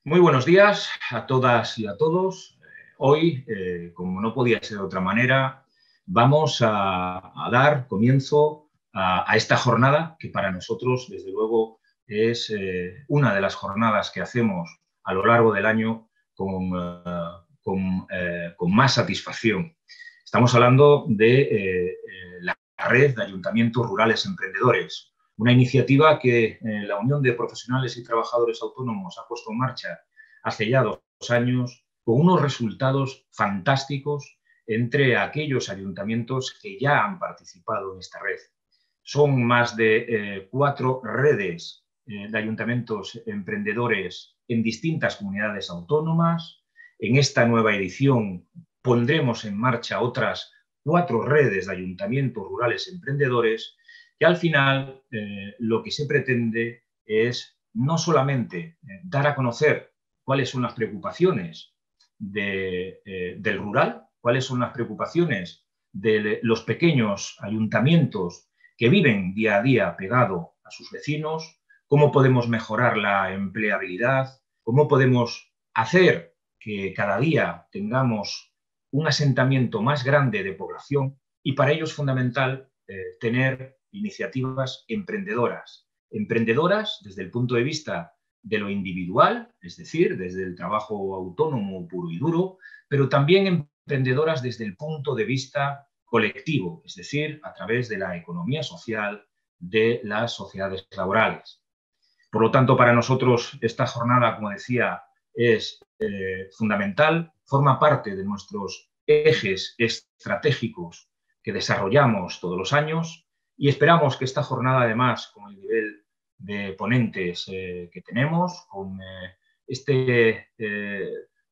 Muy buenos días a todas y a todos. Hoy, como no podía ser de otra manera, vamos a dar comienzo a esta jornada que para nosotros, desde luego, es una de las jornadas que hacemos a lo largo del año con más satisfacción. Estamos hablando de la red de ayuntamientos rurales emprendedores, una iniciativa que la Unión de Profesionales y Trabajadores Autónomos ha puesto en marcha hace ya 2 años, con unos resultados fantásticos entre aquellos ayuntamientos que ya han participado en esta red. Son más de 4 redes de ayuntamientos emprendedores en distintas comunidades autónomas. En esta nueva edición pondremos en marcha otras 4 redes de ayuntamientos rurales emprendedores que al final lo que se pretende es no solamente dar a conocer cuáles son las preocupaciones del rural, cuáles son las preocupaciones de los pequeños ayuntamientos que viven día a día pegado a sus vecinos, cómo podemos mejorar la empleabilidad, cómo podemos hacer que cada día tengamos un asentamiento más grande de población, y para ello es fundamental tener iniciativas emprendedoras. Emprendedoras desde el punto de vista de lo individual, es decir, desde el trabajo autónomo puro y duro, pero también emprendedoras desde el punto de vista colectivo, es decir, a través de la economía social de las sociedades laborales. Por lo tanto, para nosotros esta jornada, como decía, es fundamental, forma parte de nuestros ejes estratégicos que desarrollamos todos los años y esperamos que esta jornada, además, con el nivel de ponentes que tenemos, con este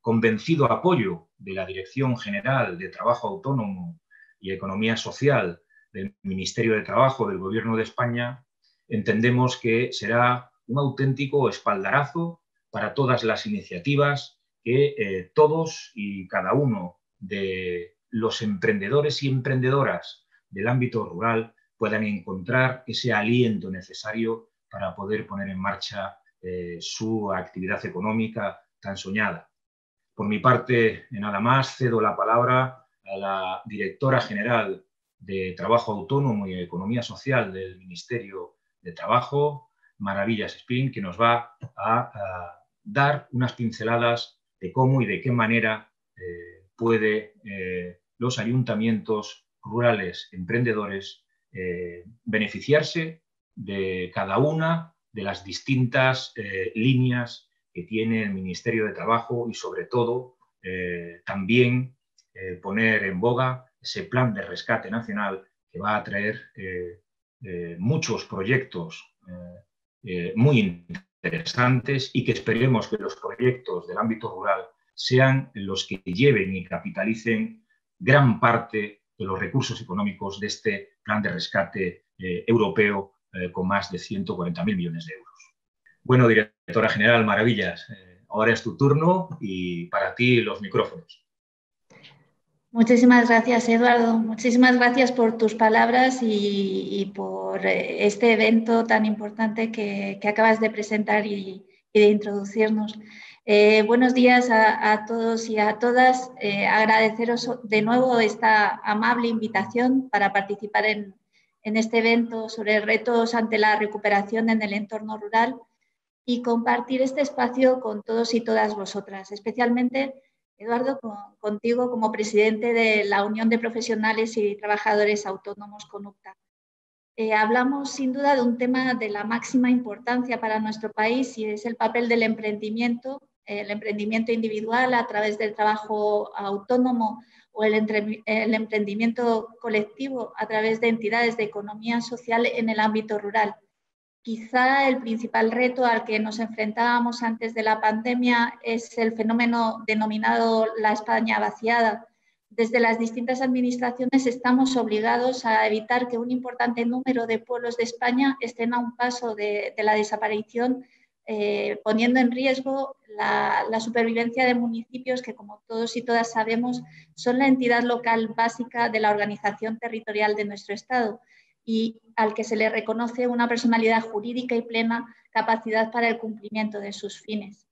convencido apoyo de la Dirección General de Trabajo Autónomo y Economía Social del Ministerio de Trabajo del Gobierno de España, entendemos que será un auténtico espaldarazo para todas las iniciativas que todos y cada uno de los emprendedores y emprendedoras del ámbito rural puedan encontrar ese aliento necesario para poder poner en marcha su actividad económica tan soñada. Por mi parte, nada más, cedo la palabra a la directora general de Trabajo Autónomo y Economía Social del Ministerio de Trabajo, Maravillas Espín, que nos va a dar unas pinceladas de cómo y de qué manera puede los ayuntamientos rurales emprendedores beneficiarse de cada una de las distintas líneas que tiene el Ministerio de Trabajo y, sobre todo, también poner en boga ese plan de rescate nacional que va a traer muchos proyectos muy interesantes y que esperemos que los proyectos del ámbito rural sean los que lleven y capitalicen gran parte de los recursos económicos de este plan de rescate europeo con más de 140.000 millones de euros. Bueno, directora general, maravillas. Ahora es tu turno y para ti los micrófonos. Muchísimas gracias, Eduardo. Muchísimas gracias por tus palabras y por este evento tan importante que acabas de presentar y de introducirnos. Buenos días a todos y a todas. Agradeceros de nuevo esta amable invitación para participar en este evento sobre retos ante la recuperación en el entorno rural y compartir este espacio con todos y todas vosotras, especialmente Eduardo, contigo como presidente de la Unión de Profesionales y Trabajadores Autónomos CONUCTA. Hablamos sin duda de un tema de la máxima importancia para nuestro país y es el papel del emprendimiento, el emprendimiento individual a través del trabajo autónomo o el emprendimiento colectivo a través de entidades de economía social en el ámbito rural. Quizá el principal reto al que nos enfrentábamos antes de la pandemia es el fenómeno denominado la España vaciada. Desde las distintas administraciones estamos obligados a evitar que un importante número de pueblos de España estén a un paso de la desaparición, poniendo en riesgo la supervivencia de municipios que, como todos y todas sabemos, son la entidad local básica de la organización territorial de nuestro Estado y al que se le reconoce una personalidad jurídica y plena capacidad para el cumplimiento de sus fines.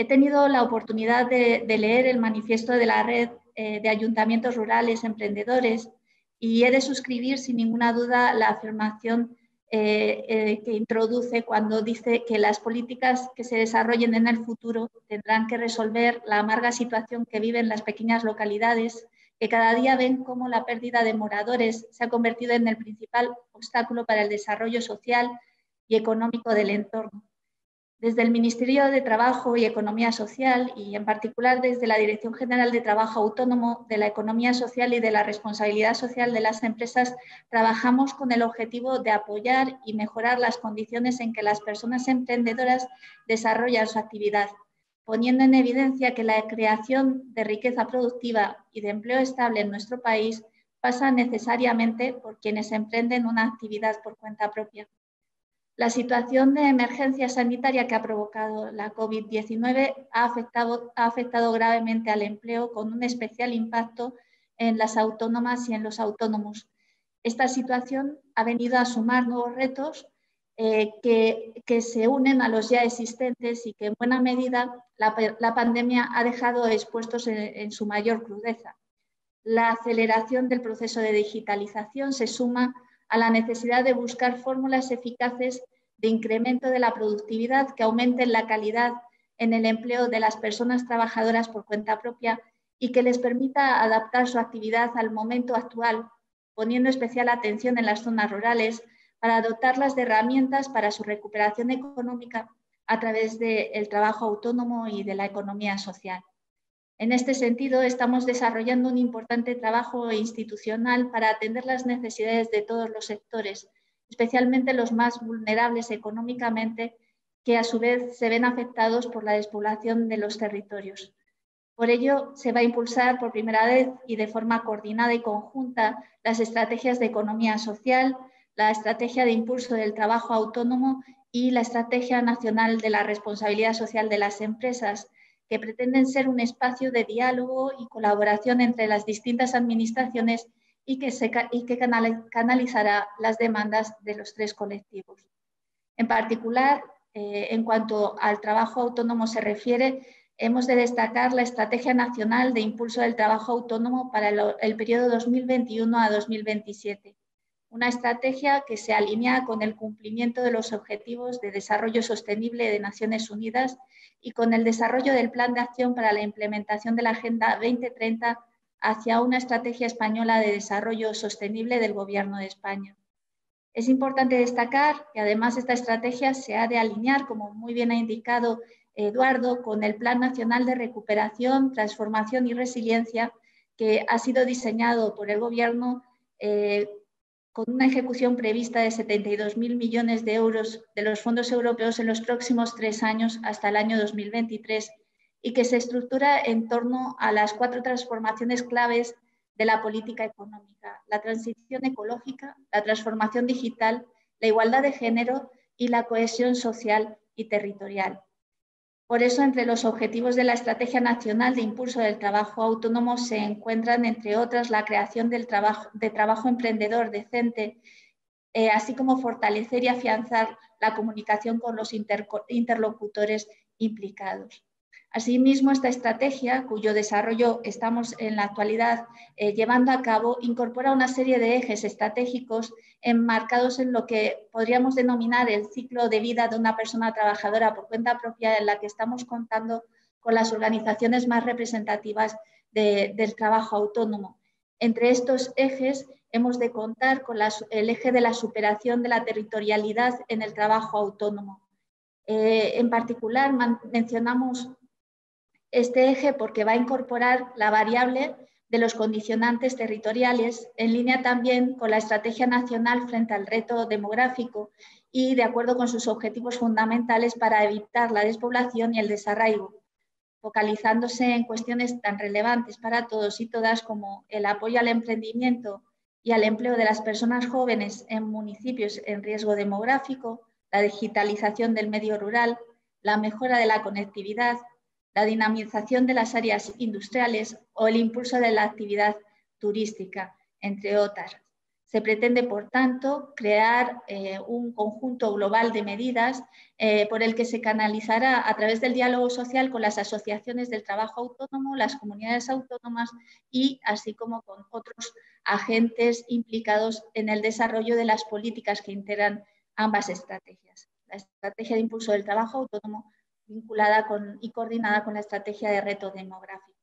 He tenido la oportunidad de leer el manifiesto de la Red de Ayuntamientos Rurales Emprendedores y he de suscribir sin ninguna duda la afirmación que introduce cuando dice que las políticas que se desarrollen en el futuro tendrán que resolver la amarga situación que viven las pequeñas localidades, que cada día ven cómo la pérdida de moradores se ha convertido en el principal obstáculo para el desarrollo social y económico del entorno. Desde el Ministerio de Trabajo y Economía Social y en particular desde la Dirección General de Trabajo Autónomo, de la Economía Social y de la Responsabilidad Social de las Empresas, trabajamos con el objetivo de apoyar y mejorar las condiciones en que las personas emprendedoras desarrollan su actividad, poniendo en evidencia que la creación de riqueza productiva y de empleo estable en nuestro país pasa necesariamente por quienes emprenden una actividad por cuenta propia. La situación de emergencia sanitaria que ha provocado la COVID-19 ha afectado gravemente al empleo, con un especial impacto en las autónomas y en los autónomos. Esta situación ha venido a sumar nuevos retos que se unen a los ya existentes y que en buena medida la pandemia ha dejado expuestos en su mayor crudeza. La aceleración del proceso de digitalización se suma a la necesidad de buscar fórmulas eficaces de incremento de la productividad que aumenten la calidad en el empleo de las personas trabajadoras por cuenta propia y que les permita adaptar su actividad al momento actual, poniendo especial atención en las zonas rurales para dotarlas de herramientas para su recuperación económica a través del trabajo autónomo y de la economía social. En este sentido, estamos desarrollando un importante trabajo institucional para atender las necesidades de todos los sectores, especialmente los más vulnerables económicamente, que a su vez se ven afectados por la despoblación de los territorios. Por ello, se va a impulsar por primera vez y de forma coordinada y conjunta las estrategias de economía social, la estrategia de impulso del trabajo autónomo y la Estrategia Nacional de la Responsabilidad Social de las Empresas, que pretenden ser un espacio de diálogo y colaboración entre las distintas administraciones y que canalizará las demandas de los tres colectivos. En particular, en cuanto al trabajo autónomo se refiere, hemos de destacar la Estrategia Nacional de Impulso del Trabajo Autónomo para el periodo 2021 a 2027. Una estrategia que se alinea con el cumplimiento de los Objetivos de Desarrollo Sostenible de Naciones Unidas y con el desarrollo del Plan de Acción para la implementación de la Agenda 2030 hacia una estrategia española de desarrollo sostenible del Gobierno de España. Es importante destacar que además esta estrategia se ha de alinear, como muy bien ha indicado Eduardo, con el Plan Nacional de Recuperación, Transformación y Resiliencia, que ha sido diseñado por el Gobierno con una ejecución prevista de 72.000 millones de euros de los fondos europeos en los próximos 3 años hasta el año 2023 y que se estructura en torno a las 4 transformaciones claves de la política económica: la transición ecológica, la transformación digital, la igualdad de género y la cohesión social y territorial. Por eso, entre los objetivos de la Estrategia Nacional de Impulso del Trabajo Autónomo se encuentran, entre otras, la creación de trabajo emprendedor decente, así como fortalecer y afianzar la comunicación con los interlocutores implicados. Asimismo, esta estrategia, cuyo desarrollo estamos en la actualidad llevando a cabo, incorpora una serie de ejes estratégicos enmarcados en lo que podríamos denominar el ciclo de vida de una persona trabajadora por cuenta propia, en la que estamos contando con las organizaciones más representativas del trabajo autónomo. Entre estos ejes hemos de contar con el eje de la superación de la territorialidad en el trabajo autónomo. En particular, mencionamos este eje porque va a incorporar la variable de los condicionantes territoriales, en línea también con la Estrategia Nacional frente al reto demográfico y de acuerdo con sus objetivos fundamentales para evitar la despoblación y el desarraigo, focalizándose en cuestiones tan relevantes para todos y todas como el apoyo al emprendimiento y al empleo de las personas jóvenes en municipios en riesgo demográfico, la digitalización del medio rural, la mejora de la conectividad, la dinamización de las áreas industriales o el impulso de la actividad turística, entre otras. Se pretende, por tanto, crear un conjunto global de medidas por el que se canalizará a través del diálogo social con las asociaciones del trabajo autónomo, las comunidades autónomas y así como con otros agentes implicados en el desarrollo de las políticas que integran ambas estrategias. La estrategia de impulso del trabajo autónomo vinculada y coordinada con la estrategia de reto demográfico.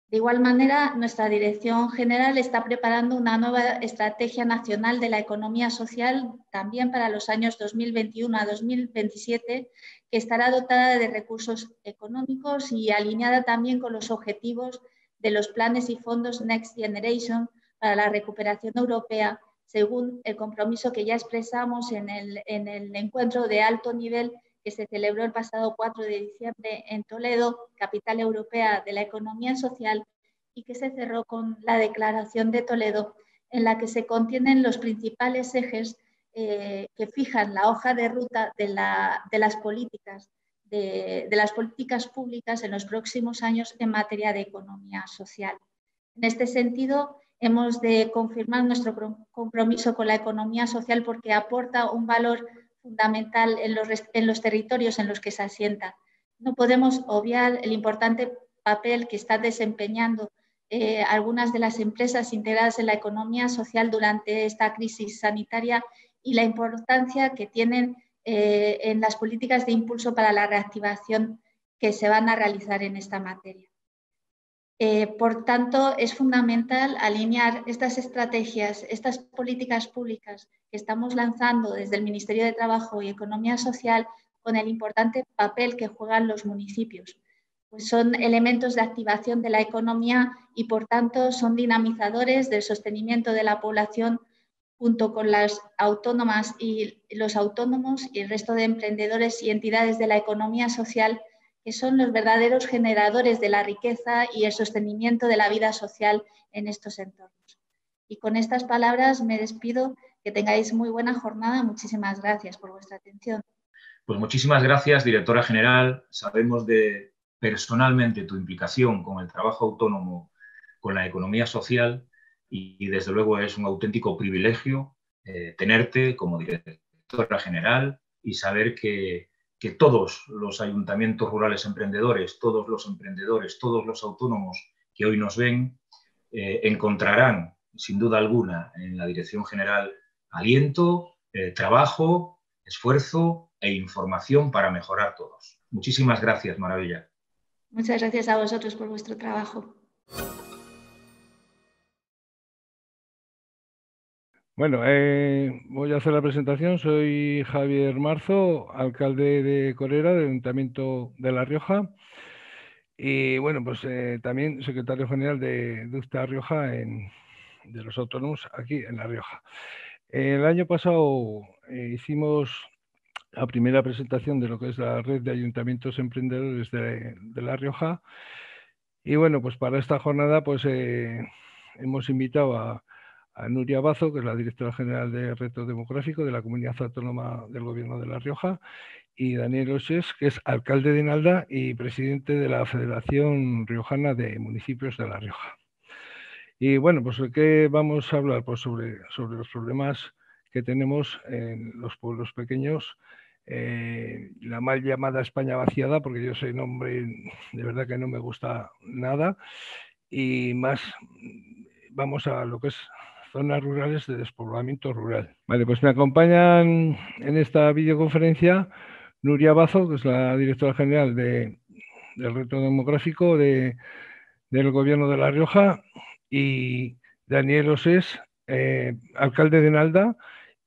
De igual manera, nuestra Dirección General está preparando una nueva Estrategia Nacional de la Economía Social también para los años 2021 a 2027, que estará dotada de recursos económicos y alineada también con los objetivos de los planes y fondos Next Generation para la recuperación europea, según el compromiso que ya expresamos en el encuentro de alto nivel que se celebró el pasado 4 de diciembre en Toledo, capital europea de la economía social, y que se cerró con la Declaración de Toledo, en la que se contienen los principales ejes que fijan la hoja de ruta de las políticas públicas en los próximos años en materia de economía social. En este sentido, hemos de confirmar nuestro compromiso con la economía social porque aporta un valor fundamental en los territorios en los que se asienta. No podemos obviar el importante papel que están desempeñando algunas de las empresas integradas en la economía social durante esta crisis sanitaria y la importancia que tienen en las políticas de impulso para la reactivación que se van a realizar en esta materia. Por tanto, es fundamental alinear estas estrategias, estas políticas públicas que estamos lanzando desde el Ministerio de Trabajo y Economía Social con el importante papel que juegan los municipios. Pues son elementos de activación de la economía y, por tanto, son dinamizadores del sostenimiento de la población junto con las autónomas y los autónomos y el resto de emprendedores y entidades de la economía social que son los verdaderos generadores de la riqueza y el sostenimiento de la vida social en estos entornos. Y con estas palabras me despido, que tengáis muy buena jornada. Muchísimas gracias por vuestra atención. Pues muchísimas gracias, directora general. Sabemos personalmente tu implicación con el trabajo autónomo, con la economía social y desde luego es un auténtico privilegio tenerte como directora general y saber que todos los ayuntamientos rurales emprendedores, todos los emprendedores, todos los autónomos que hoy nos ven, encontrarán, sin duda alguna, en la Dirección General aliento, trabajo, esfuerzo e información para mejorar todos. Muchísimas gracias, Maravilla. Muchas gracias a vosotros por vuestro trabajo. Bueno, voy a hacer la presentación. Soy Javier Marzo, alcalde de Corera, del Ayuntamiento de La Rioja. Y bueno, pues también secretario general de Usta Rioja, de los autónomos aquí en La Rioja. El año pasado hicimos la primera presentación de lo que es la red de ayuntamientos emprendedores de La Rioja. Y bueno, pues para esta jornada pues hemos invitado a Nuria Bazo, que es la directora general de Reto Demográfico de la Comunidad Autónoma del Gobierno de La Rioja, y Daniel Osés, que es alcalde de Nalda y presidente de la Federación Riojana de Municipios de La Rioja. Y bueno, pues ¿de qué vamos a hablar? Pues sobre los problemas que tenemos en los pueblos pequeños, la mal llamada España vaciada, porque yo soy nombre de verdad que no me gusta nada, y más vamos a lo que es zonas rurales de despoblamiento rural. Vale, pues me acompañan en esta videoconferencia Nuria Bazo, que es la directora general del Reto Demográfico del Gobierno de La Rioja, y Daniel Osés, alcalde de Nalda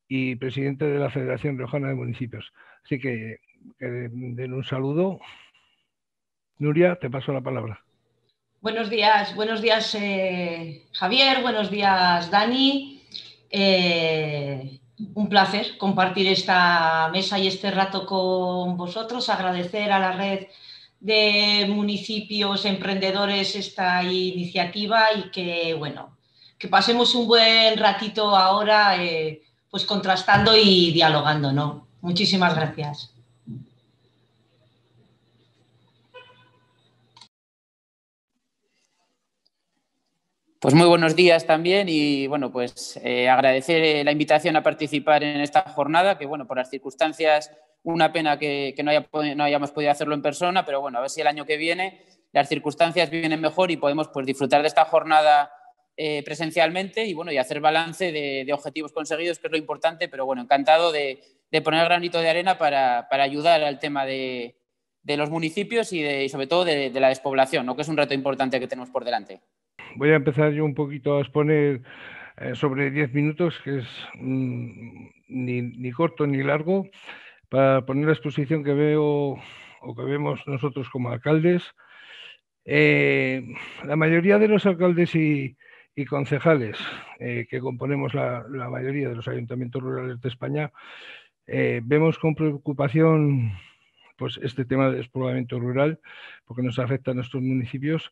y presidente de la Federación Riojana de Municipios. Así que den un saludo. Nuria, te paso la palabra. Buenos días Javier, buenos días Dani. Un placer compartir esta mesa y este rato con vosotros, agradecer a la red de municipios emprendedores esta iniciativa y que pasemos un buen ratito ahora pues contrastando y dialogando, ¿no? Muchísimas gracias. Pues muy buenos días también y bueno, pues agradecer la invitación a participar en esta jornada, que bueno, por las circunstancias, una pena que no hayamos podido hacerlo en persona, pero bueno, a ver si el año que viene las circunstancias vienen mejor y podemos pues disfrutar de esta jornada presencialmente y bueno, y hacer balance de objetivos conseguidos, que es lo importante, pero bueno, encantado de poner granito de arena para ayudar al tema de los municipios y sobre todo de la despoblación, ¿no? Que es un reto importante que tenemos por delante. Voy a empezar yo un poquito a exponer sobre 10 minutos, que es ni corto ni largo, para poner la exposición que veo o que vemos nosotros como alcaldes. La mayoría de los alcaldes y concejales que componemos la mayoría de los ayuntamientos rurales de España, vemos con preocupación pues, este tema del despoblamiento rural, porque nos afecta a nuestros municipios,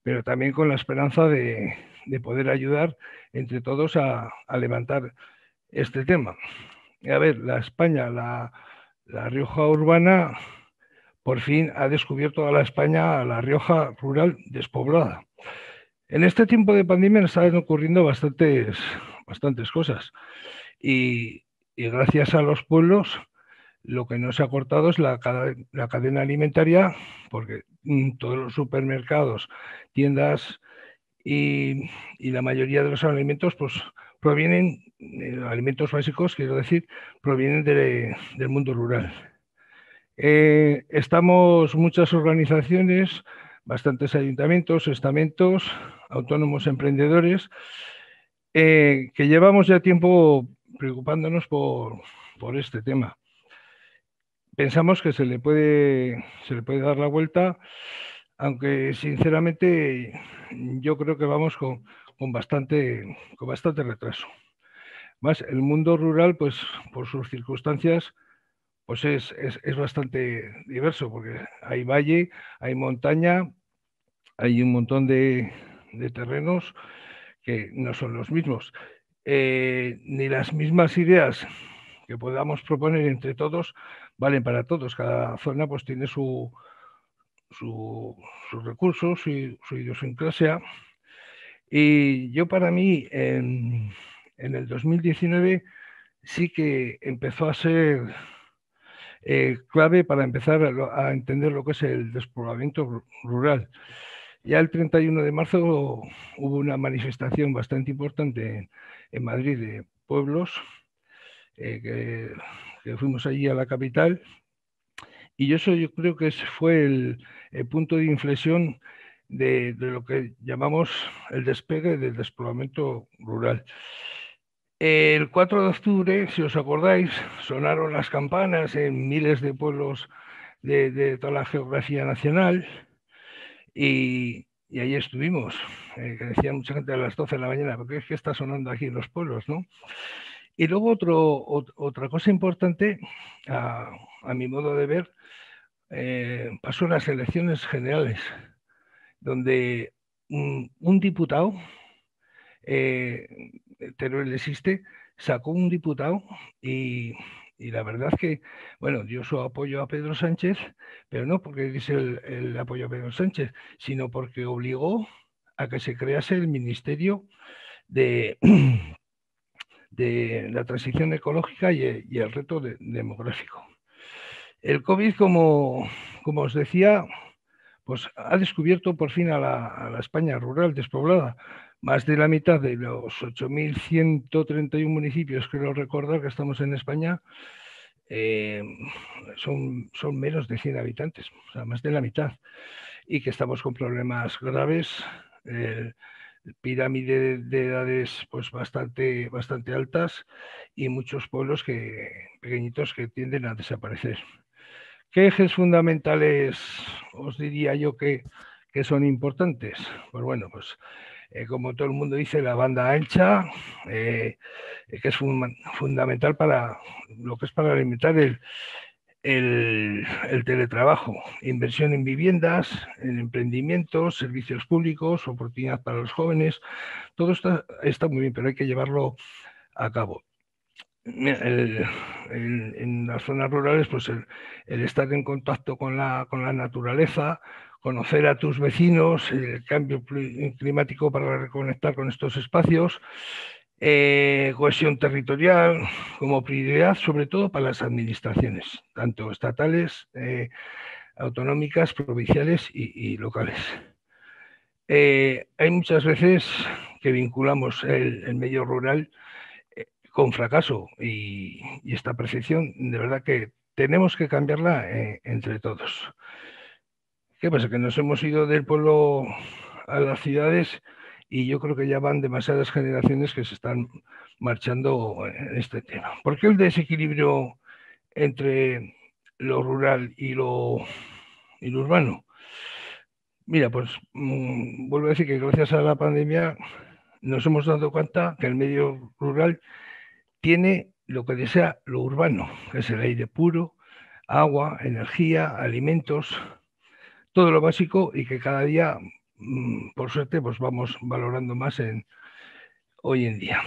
pero también con la esperanza de poder ayudar entre todos a levantar este tema. A ver, la Rioja urbana por fin ha descubierto a la España, a la Rioja rural despoblada. En este tiempo de pandemia nos están ocurriendo bastantes cosas y gracias a los pueblos lo que no se ha cortado es la cadena alimentaria, porque todos los supermercados, tiendas y la mayoría de los alimentos pues provienen, alimentos básicos, quiero decir, provienen del mundo rural. Estamos muchas organizaciones, bastantes ayuntamientos, estamentos, autónomos emprendedores, que llevamos ya tiempo preocupándonos por este tema. Pensamos que se le puede dar la vuelta, aunque sinceramente yo creo que vamos con bastante retraso. Más el mundo rural, pues por sus circunstancias, pues es bastante diverso, porque hay valle, hay montaña, hay un montón de terrenos que no son los mismos. Ni las mismas ideas que podamos proponer entre todos valen para todos. Cada zona pues tiene sus recursos, su idiosincrasia. Y yo para mí, en el 2019 sí que empezó a ser clave para empezar a entender lo que es el despoblamiento rural. Ya el 31 de marzo hubo una manifestación bastante importante en Madrid de pueblos, que fuimos allí a la capital, y yo creo que ese fue el punto de inflexión de lo que llamamos el despegue del despoblamiento rural. El 4 de octubre, si os acordáis, sonaron las campanas en miles de pueblos de toda la geografía nacional y ahí estuvimos, que decía mucha gente a las 12 de la mañana, porque es que está sonando aquí en los pueblos, ¿no? Y luego otra cosa importante, a mi modo de ver, pasó en las elecciones generales, donde un diputado, Teruel existe, sacó un diputado y la verdad que, bueno, dio su apoyo a Pedro Sánchez, pero no porque dice el apoyo a Pedro Sánchez, sino porque obligó a que se crease el Ministerio de la transición ecológica y el reto demográfico. El COVID, como os decía, pues ha descubierto por fin a la España rural despoblada. Más de la mitad de los 8.131 municipios, creo recordar que estamos en España, son menos de 100 habitantes, o sea, más de la mitad. Y que estamos con problemas graves, pirámide de edades pues bastante altas y muchos pueblos pequeñitos que tienden a desaparecer. ¿Qué ejes fundamentales os diría yo que son importantes? Pues bueno, pues como todo el mundo dice, la banda ancha, que es fundamental para lo que es para alimentar el teletrabajo, inversión en viviendas, en emprendimientos, servicios públicos, oportunidad para los jóvenes. Todo está muy bien, pero hay que llevarlo a cabo. En las zonas rurales, pues el estar en contacto con la naturaleza, conocer a tus vecinos, el cambio climático para reconectar con estos espacios, cohesión territorial como prioridad, sobre todo para las administraciones, tanto estatales, autonómicas, provinciales y locales. Hay muchas veces que vinculamos el medio rural con fracaso y esta percepción de verdad que tenemos que cambiarla entre todos. ¿Qué pasa? Que nos hemos ido del pueblo a las ciudades y yo creo que ya van demasiadas generaciones que se están marchando en este tema. ¿Por qué el desequilibrio entre lo rural y lo urbano? Mira, pues vuelvo a decir que gracias a la pandemia nos hemos dado cuenta que el medio rural tiene lo que desea lo urbano, que es el aire puro, agua, energía, alimentos, todo lo básico y que cada día, por suerte, pues vamos valorando más hoy en día.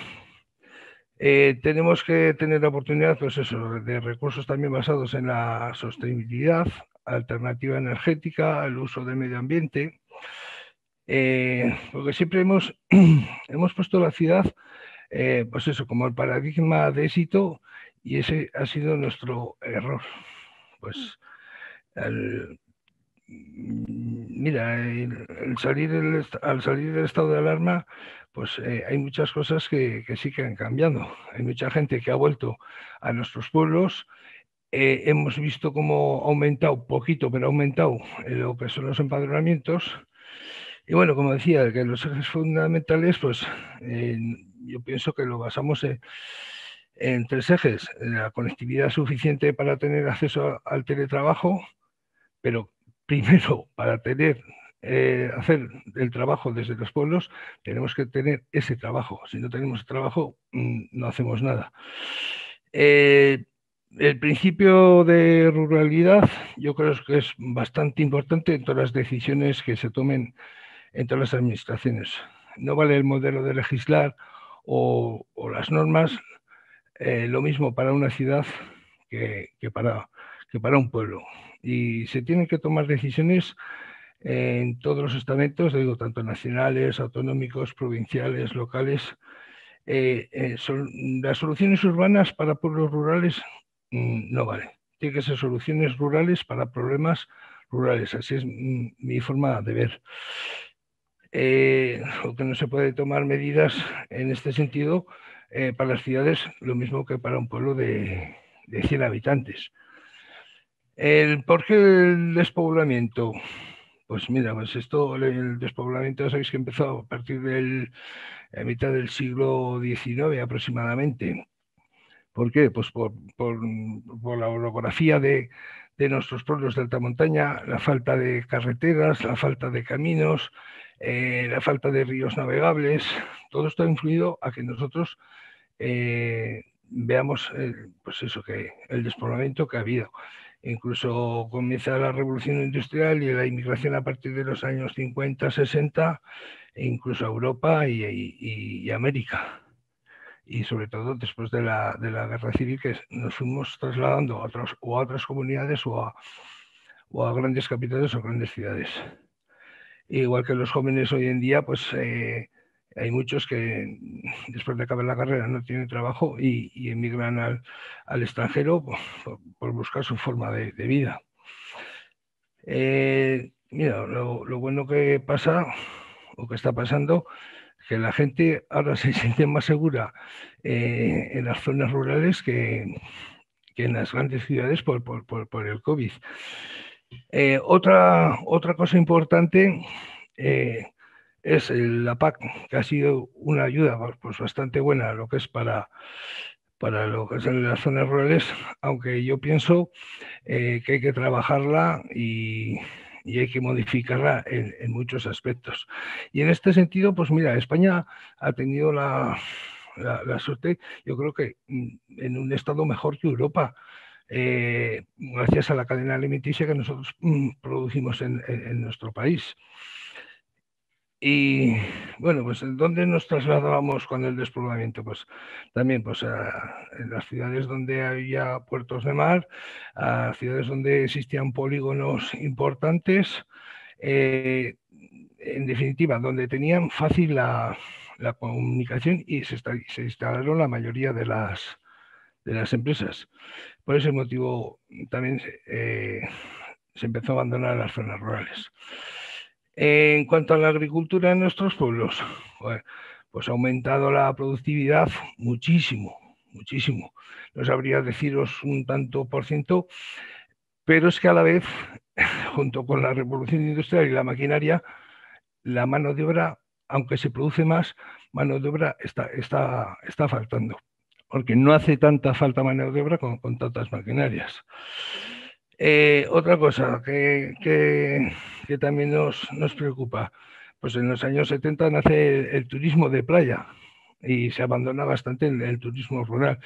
Tenemos que tener la oportunidad, pues eso, de recursos también basados en la sostenibilidad, alternativa energética, el uso del medio ambiente, porque siempre hemos puesto la ciudad, pues eso, como el paradigma de éxito y ese ha sido nuestro error. Pues mira, al salir del estado de alarma, pues hay muchas cosas que sí que han cambiado. Hay mucha gente que ha vuelto a nuestros pueblos. Hemos visto cómo ha aumentado, poquito, pero ha aumentado lo que son los empadronamientos. Y bueno, como decía, que los ejes fundamentales, pues yo pienso que lo basamos en tres ejes. La conectividad suficiente para tener acceso al teletrabajo, pero primero, para hacer el trabajo desde los pueblos, tenemos que tener ese trabajo. Si no tenemos trabajo, no hacemos nada. El principio de ruralidad yo creo que es bastante importante en todas las decisiones que se tomen en todas las administraciones. No vale el modelo de legislar o las normas, lo mismo para una ciudad que para un pueblo. Y se tienen que tomar decisiones en todos los estamentos, digo, tanto nacionales, autonómicos, provinciales, locales. Las soluciones urbanas para pueblos rurales no vale. Tienen que ser soluciones rurales para problemas rurales. Así es mi forma de ver. O que no se puede tomar medidas en este sentido para las ciudades, lo mismo que para un pueblo de 100 habitantes. ¿Por qué el despoblamiento? Pues mira, pues el despoblamiento ya sabéis que empezó a partir de la mitad del siglo XIX aproximadamente. ¿Por qué? Pues por la orografía de nuestros pueblos de alta montaña, la falta de carreteras, la falta de caminos, la falta de ríos navegables. Todo esto ha influido a que nosotros veamos pues eso, que el despoblamiento que ha habido. Incluso comienza la revolución industrial y la inmigración a partir de los años 50, 60, e incluso a Europa y América. Y sobre todo después de la guerra civil, que nos fuimos trasladando a otras comunidades o a grandes capitales o grandes ciudades. Igual que los jóvenes hoy en día, pues hay muchos que después de acabar la carrera no tienen trabajo y emigran al extranjero por buscar su forma de vida. Mira, lo bueno que pasa o que está pasando, que la gente ahora se siente más segura en las zonas rurales que en las grandes ciudades por el COVID. Otra cosa importante es la PAC, que ha sido una ayuda pues bastante buena lo que es para lo que es en las zonas rurales, aunque yo pienso que hay que trabajarla y hay que modificarla en muchos aspectos. Y en este sentido, pues mira, España ha tenido la suerte, yo creo que en un estado mejor que Europa, gracias a la cadena alimenticia que nosotros producimos en nuestro país. Y bueno, pues ¿dónde nos trasladábamos con el despoblamiento? Pues también pues, en las ciudades donde había puertos de mar, a ciudades donde existían polígonos importantes, En definitiva, donde tenían fácil la comunicación y se instalaron la mayoría de las empresas. Por ese motivo también se empezó a abandonar las zonas rurales. En cuanto a la agricultura en nuestros pueblos, pues ha aumentado la productividad muchísimo, muchísimo. No sabría deciros un tanto por ciento, pero es que a la vez, junto con la revolución industrial y la maquinaria, la mano de obra, aunque se produce más, mano de obra está faltando, porque no hace tanta falta mano de obra con tantas maquinarias. Otra cosa que también nos preocupa, pues en los años 70 nace el turismo de playa y se abandona bastante el turismo rural.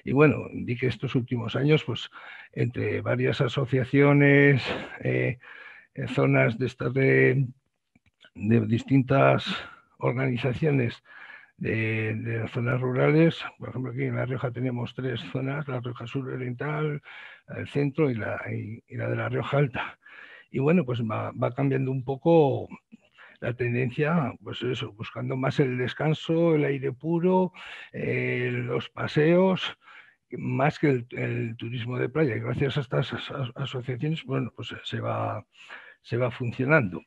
Y bueno, di que estos últimos años, pues entre varias asociaciones, zonas de estas de distintas organizaciones de las zonas rurales. Por ejemplo, aquí en La Rioja tenemos 3 zonas: La Rioja Sur Oriental, el centro y la de La Rioja Alta. Y bueno, pues va cambiando un poco la tendencia, pues eso, buscando más el descanso, el aire puro, los paseos, más que el turismo de playa. Y gracias a estas asociaciones, bueno, pues se va funcionando.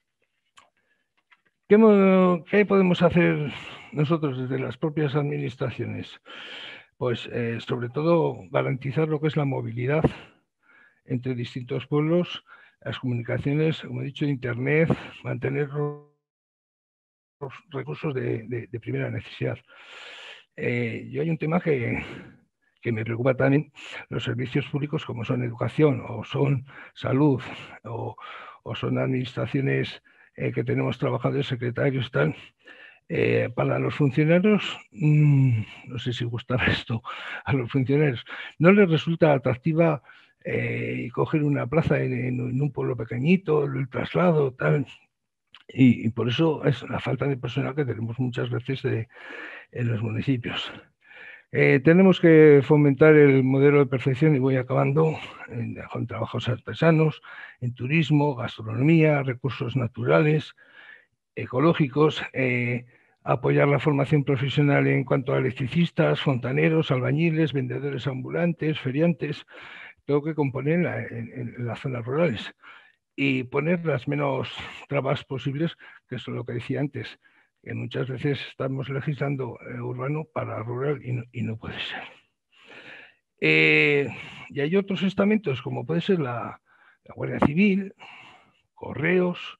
¿Qué podemos hacer nosotros desde las propias administraciones? Pues sobre todo garantizar lo que es la movilidad entre distintos pueblos, las comunicaciones, como he dicho, Internet, mantener los recursos de primera necesidad. Yo hay un tema que me preocupa también: los servicios públicos, como son educación o son salud o son administraciones que tenemos trabajadores, secretarios, tal. Para los funcionarios, no sé si gustará esto a los funcionarios, no les resulta atractiva coger una plaza en un pueblo pequeñito, el traslado, tal. Y por eso es la falta de personal que tenemos muchas veces en los municipios. Tenemos que fomentar el modelo de perfección, y voy acabando, con trabajos artesanos, en turismo, gastronomía, recursos naturales, ecológicos, apoyar la formación profesional en cuanto a electricistas, fontaneros, albañiles, vendedores ambulantes, feriantes, todo que componen en las zonas rurales, y poner las menos trabas posibles, que es lo que decía antes, que muchas veces estamos legislando urbano para rural y no puede ser. Y hay otros estamentos, como puede ser la Guardia Civil, Correos,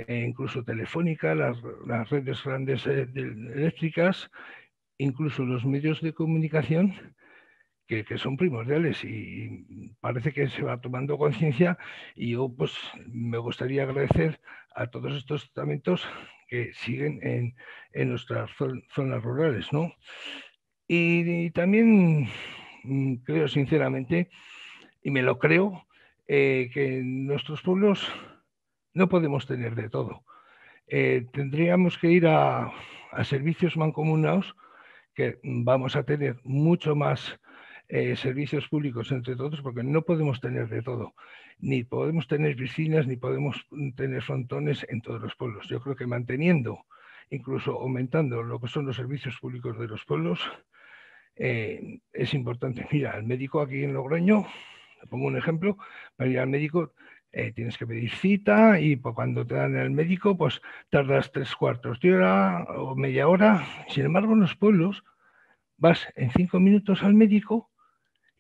incluso Telefónica, las redes grandes eléctricas, incluso los medios de comunicación, que son primordiales, y parece que se va tomando conciencia. Y yo pues me gustaría agradecer a todos estos estamentos que siguen en nuestras zonas rurales, ¿no? Y también creo sinceramente, y me lo creo, que en nuestros pueblos no podemos tener de todo. Tendríamos que ir a servicios mancomunados, que vamos a tener mucho más servicios públicos entre todos, porque no podemos tener de todo. Ni podemos tener piscinas, ni podemos tener frontones en todos los pueblos. Yo creo que manteniendo, incluso aumentando lo que son los servicios públicos de los pueblos, es importante. Mira, el médico aquí en Logroño, te pongo un ejemplo: para ir al médico tienes que pedir cita, y cuando te dan el médico, pues tardas 3/4 de hora o media hora. Sin embargo, en los pueblos vas en 5 minutos al médico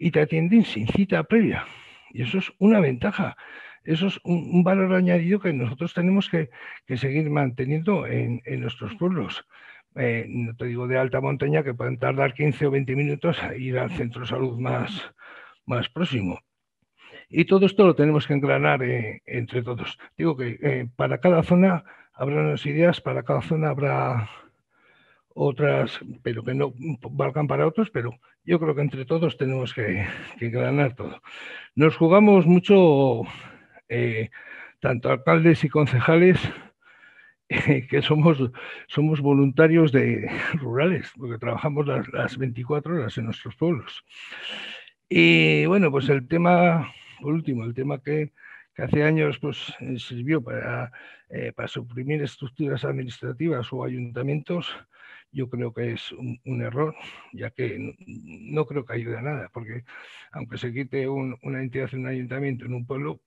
y te atienden sin cita previa. Y eso es una ventaja. Eso es un valor añadido que nosotros tenemos que seguir manteniendo en nuestros pueblos. No te digo de alta montaña, que pueden tardar 15 o 20 minutos a ir al centro de salud más próximo. Y todo esto lo tenemos que engranar entre todos. Digo que para cada zona habrá unas ideas, para cada zona habrá otras, pero que no valgan para otros, pero yo creo que entre todos tenemos que engranar todo. Nos jugamos mucho, tanto alcaldes y concejales, que somos voluntarios rurales, porque trabajamos las 24 horas en nuestros pueblos. Y bueno, pues el tema, por último, el tema que que hace años pues, sirvió para suprimir estructuras administrativas o ayuntamientos, yo creo que es un error, ya que no creo que ayude a nada, porque aunque se quite una entidad en un ayuntamiento, en un pueblo,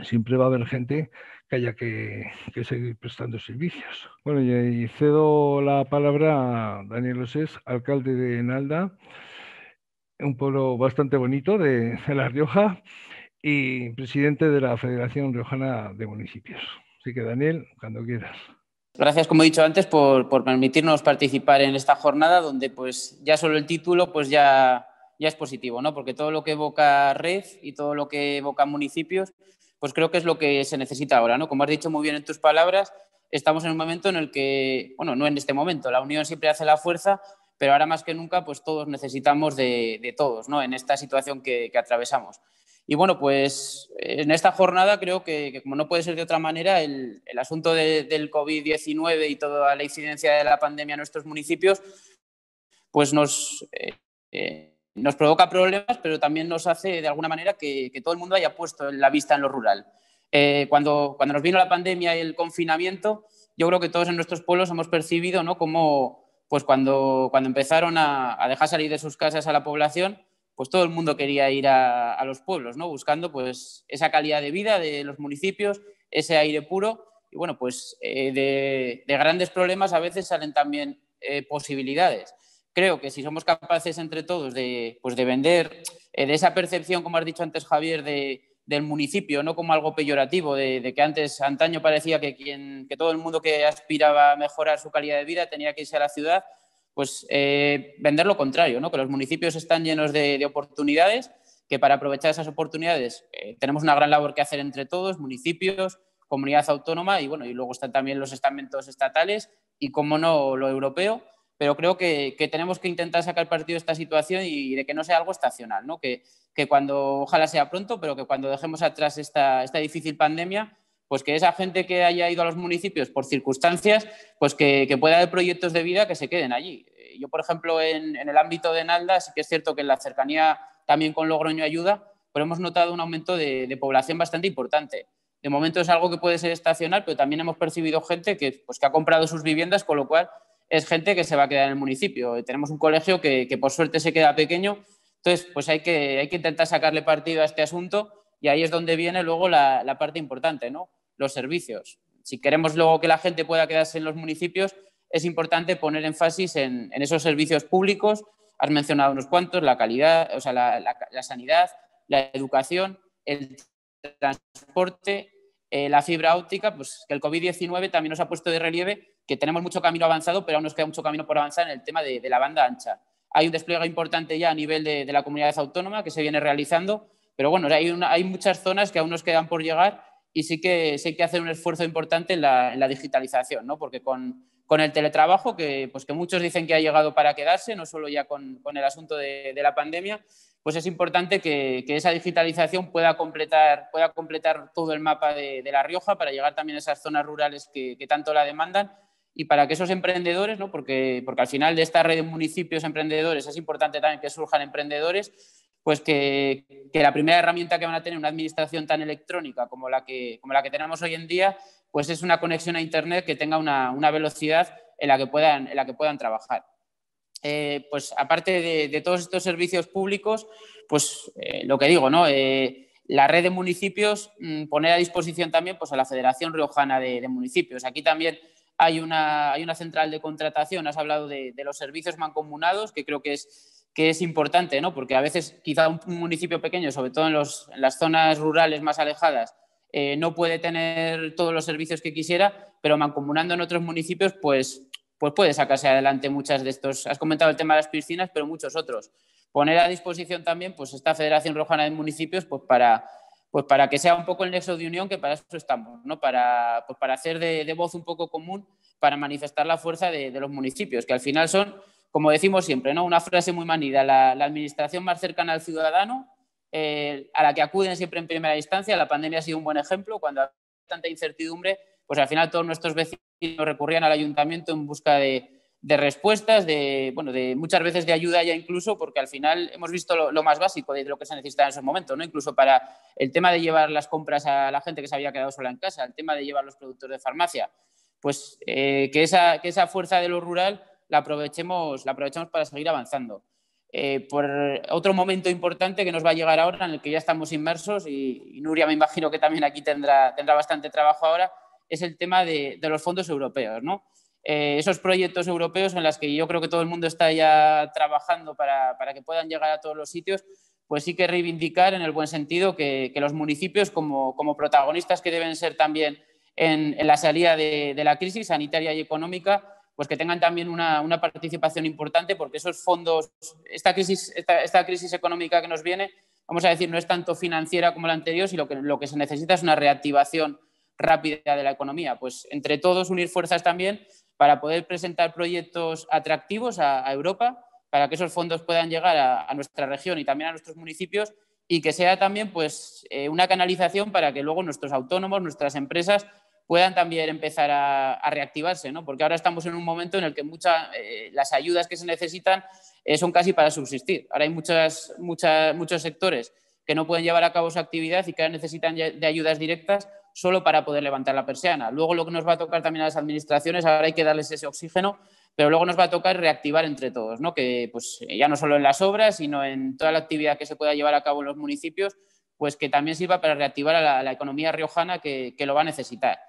siempre va a haber gente que haya que seguir prestando servicios. Bueno, y cedo la palabra a Daniel Osés, alcalde de Nalda, un pueblo bastante bonito de La Rioja, y presidente de la Federación Riojana de Municipios. Así que, Daniel, cuando quieras. Gracias, como he dicho antes, por permitirnos participar en esta jornada donde pues ya solo el título pues ya es positivo, ¿no? Porque todo lo que evoca red y todo lo que evoca municipios, pues creo que es lo que se necesita ahora, ¿no? Como has dicho muy bien en tus palabras, estamos en un momento en el que, bueno, no en este momento, la unión siempre hace la fuerza, pero ahora más que nunca pues todos necesitamos de todos, ¿no? En esta situación que atravesamos. Y bueno, pues en esta jornada creo que como no puede ser de otra manera, el asunto del COVID-19 y toda la incidencia de la pandemia en nuestros municipios, pues nos provoca problemas, pero también nos hace de alguna manera que todo el mundo haya puesto la vista en lo rural. Cuando nos vino la pandemia y el confinamiento, yo creo que todos en nuestros pueblos hemos percibido, ¿no?, como pues cuando empezaron a dejar salir de sus casas a la población, pues todo el mundo quería ir a los pueblos, ¿no?, buscando pues esa calidad de vida de los municipios, ese aire puro. Y bueno, pues de grandes problemas a veces salen también posibilidades. Creo que si somos capaces entre todos de vender de esa percepción, como has dicho antes, Javier, del municipio, no como algo peyorativo, de que antaño parecía que todo el mundo que aspiraba a mejorar su calidad de vida tenía que irse a la ciudad, pues vender lo contrario, ¿no? Que los municipios están llenos de oportunidades, que para aprovechar esas oportunidades tenemos una gran labor que hacer entre todos, municipios, comunidad autónoma y bueno, y luego están también los estamentos estatales y, como no, lo europeo. Pero creo que tenemos que intentar sacar partido de esta situación y de que no sea algo estacional, ¿no? Que cuando, ojalá sea pronto, pero que cuando dejemos atrás esta difícil pandemia, pues que esa gente que haya ido a los municipios por circunstancias, pues que pueda haber proyectos de vida que se queden allí. Yo, por ejemplo, en el ámbito de Nalda, sí que es cierto que en la cercanía también con Logroño ayuda, pero hemos notado un aumento de población bastante importante. De momento es algo que puede ser estacional, pero también hemos percibido gente que ha comprado sus viviendas, con lo cual es gente que se va a quedar en el municipio. Tenemos un colegio que por suerte se queda pequeño, entonces pues hay que intentar sacarle partido a este asunto y ahí es donde viene luego la parte importante, ¿no? Los servicios. Si queremos luego que la gente pueda quedarse en los municipios, es importante poner énfasis en esos servicios públicos. Has mencionado unos cuantos: la calidad, o sea, la sanidad, la educación, el transporte, la fibra óptica, pues que el COVID-19 también nos ha puesto de relieve que tenemos mucho camino avanzado, pero aún nos queda mucho camino por avanzar en el tema de la banda ancha. Hay un despliegue importante ya a nivel de la comunidad autónoma que se viene realizando, pero bueno, hay muchas zonas que aún nos quedan por llegar y sí que hay que hacer un esfuerzo importante en la digitalización, ¿no? Porque con el teletrabajo, que muchos dicen que ha llegado para quedarse, no solo ya con el asunto de la pandemia, pues es importante que esa digitalización pueda completar todo el mapa de La Rioja para llegar también a esas zonas rurales que tanto la demandan y para que esos emprendedores, ¿no? Porque al final de esta red de municipios emprendedores es importante también que surjan emprendedores, pues que la primera herramienta que van a tener una administración tan electrónica como la que tenemos hoy en día, pues es una conexión a Internet que tenga una velocidad en la que puedan trabajar. Pues aparte de todos estos servicios públicos, pues lo que digo, ¿no? La red de municipios, poner a disposición también pues a la Federación Riojana de Municipios. Aquí también hay una central de contratación. Has hablado de los servicios mancomunados, que creo que es importante, ¿no? Porque a veces quizá un municipio pequeño, sobre todo en las zonas rurales más alejadas, no puede tener todos los servicios que quisiera, pero mancomunando en otros municipios, pues puede sacarse adelante muchas de estos. Has comentado el tema de las piscinas, pero muchos otros. Poner a disposición también pues esta Federación Riojana de Municipios pues para que sea un poco el nexo de unión, que para eso estamos, ¿no? Para hacer de voz un poco común, para manifestar la fuerza de los municipios, que al final son, como decimos siempre, ¿no? Una frase muy manida, la administración más cercana al ciudadano, a la que acuden siempre en primera instancia. La pandemia ha sido un buen ejemplo. Cuando hay tanta incertidumbre, pues al final todos nuestros vecinos recurrían al ayuntamiento en busca de respuestas, de muchas veces de ayuda ya incluso, porque al final hemos visto lo más básico de lo que se necesita en esos momentos, ¿no? Incluso para el tema de llevar las compras a la gente que se había quedado sola en casa, el tema de llevar los productos de farmacia, pues que esa fuerza de lo rural la aprovechemos para seguir avanzando. Por otro momento importante que nos va a llegar ahora, en el que ya estamos inmersos, y Nuria me imagino que también aquí tendrá bastante trabajo ahora, es el tema de los fondos europeos, ¿no? Esos proyectos europeos en los que yo creo que todo el mundo está ya trabajando para que puedan llegar a todos los sitios, pues sí que reivindicar en el buen sentido que los municipios como protagonistas que deben ser también en la salida de la crisis sanitaria y económica, pues que tengan también una participación importante, porque esos fondos, esta crisis económica que nos viene, vamos a decir, no es tanto financiera como la anterior, sino que lo que se necesita es una reactivación rápida de la economía. Pues entre todos unir fuerzas también para poder presentar proyectos atractivos a Europa, para que esos fondos puedan llegar a nuestra región y también a nuestros municipios, y que sea también pues, una canalización para que luego nuestros autónomos, nuestras empresas, puedan también empezar a reactivarse, ¿no? Porque ahora estamos en un momento en el que las ayudas que se necesitan son casi para subsistir. Ahora hay muchos sectores que no pueden llevar a cabo su actividad y que ahora necesitan de ayudas directas solo para poder levantar la persiana. Luego lo que nos va a tocar también a las administraciones, ahora hay que darles ese oxígeno, pero luego nos va a tocar reactivar entre todos, ¿no? Que pues, ya no solo en las obras, sino en toda la actividad que se pueda llevar a cabo en los municipios, pues que también sirva para reactivar a la economía riojana que lo va a necesitar.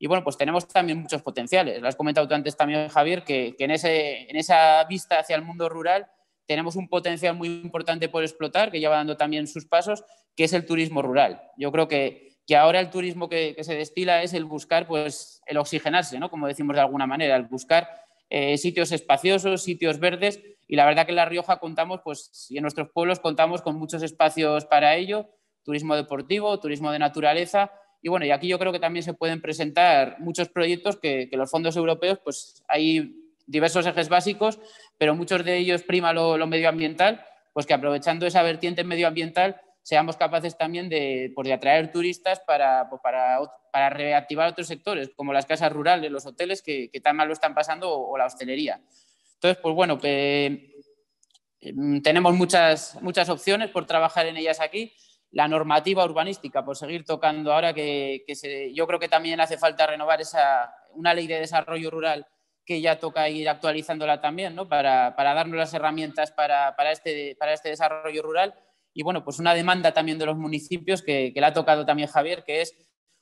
Y bueno, pues tenemos también muchos potenciales. Lo has comentado tú antes también, Javier, que en esa vista hacia el mundo rural tenemos un potencial muy importante por explotar, que ya va dando también sus pasos, que es el turismo rural. Yo creo que ahora el turismo que se destila es el buscar, pues, el oxigenarse, ¿no? Como decimos de alguna manera, el buscar sitios espaciosos, sitios verdes, y la verdad que en La Rioja contamos, pues, y en nuestros pueblos contamos con muchos espacios para ello, turismo deportivo, turismo de naturaleza. Y bueno, y aquí yo creo que también se pueden presentar muchos proyectos que los fondos europeos, pues hay diversos ejes básicos, pero muchos de ellos prima lo medioambiental, pues que aprovechando esa vertiente medioambiental seamos capaces también de atraer turistas para reactivar otros sectores, como las casas rurales, los hoteles que tan mal lo están pasando, o la hostelería. Entonces, pues bueno, tenemos muchas opciones por trabajar en ellas aquí. La normativa urbanística, por seguir tocando ahora, yo creo que también hace falta renovar una ley de desarrollo rural que ya toca ir actualizándola también, ¿no? Para darnos las herramientas para este desarrollo rural. Y bueno, pues una demanda también de los municipios que le ha tocado también Javier, que es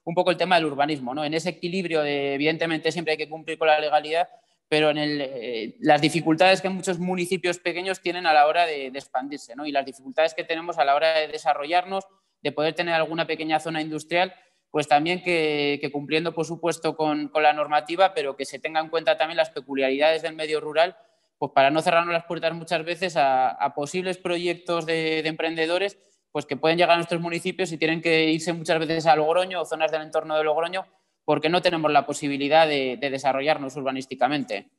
un poco el tema del urbanismo, ¿no? En ese equilibrio evidentemente siempre hay que cumplir con la legalidad, pero en las dificultades que muchos municipios pequeños tienen a la hora de expandirse, ¿no? Y las dificultades que tenemos a la hora de desarrollarnos, de poder tener alguna pequeña zona industrial, pues también que cumpliendo, por supuesto, con la normativa, pero que se tengan en cuenta también las peculiaridades del medio rural, pues para no cerrarnos las puertas muchas veces a posibles proyectos de emprendedores, pues que pueden llegar a nuestros municipios y tienen que irse muchas veces a Logroño o zonas del entorno de Logroño, porque no tenemos la posibilidad de desarrollarnos urbanísticamente.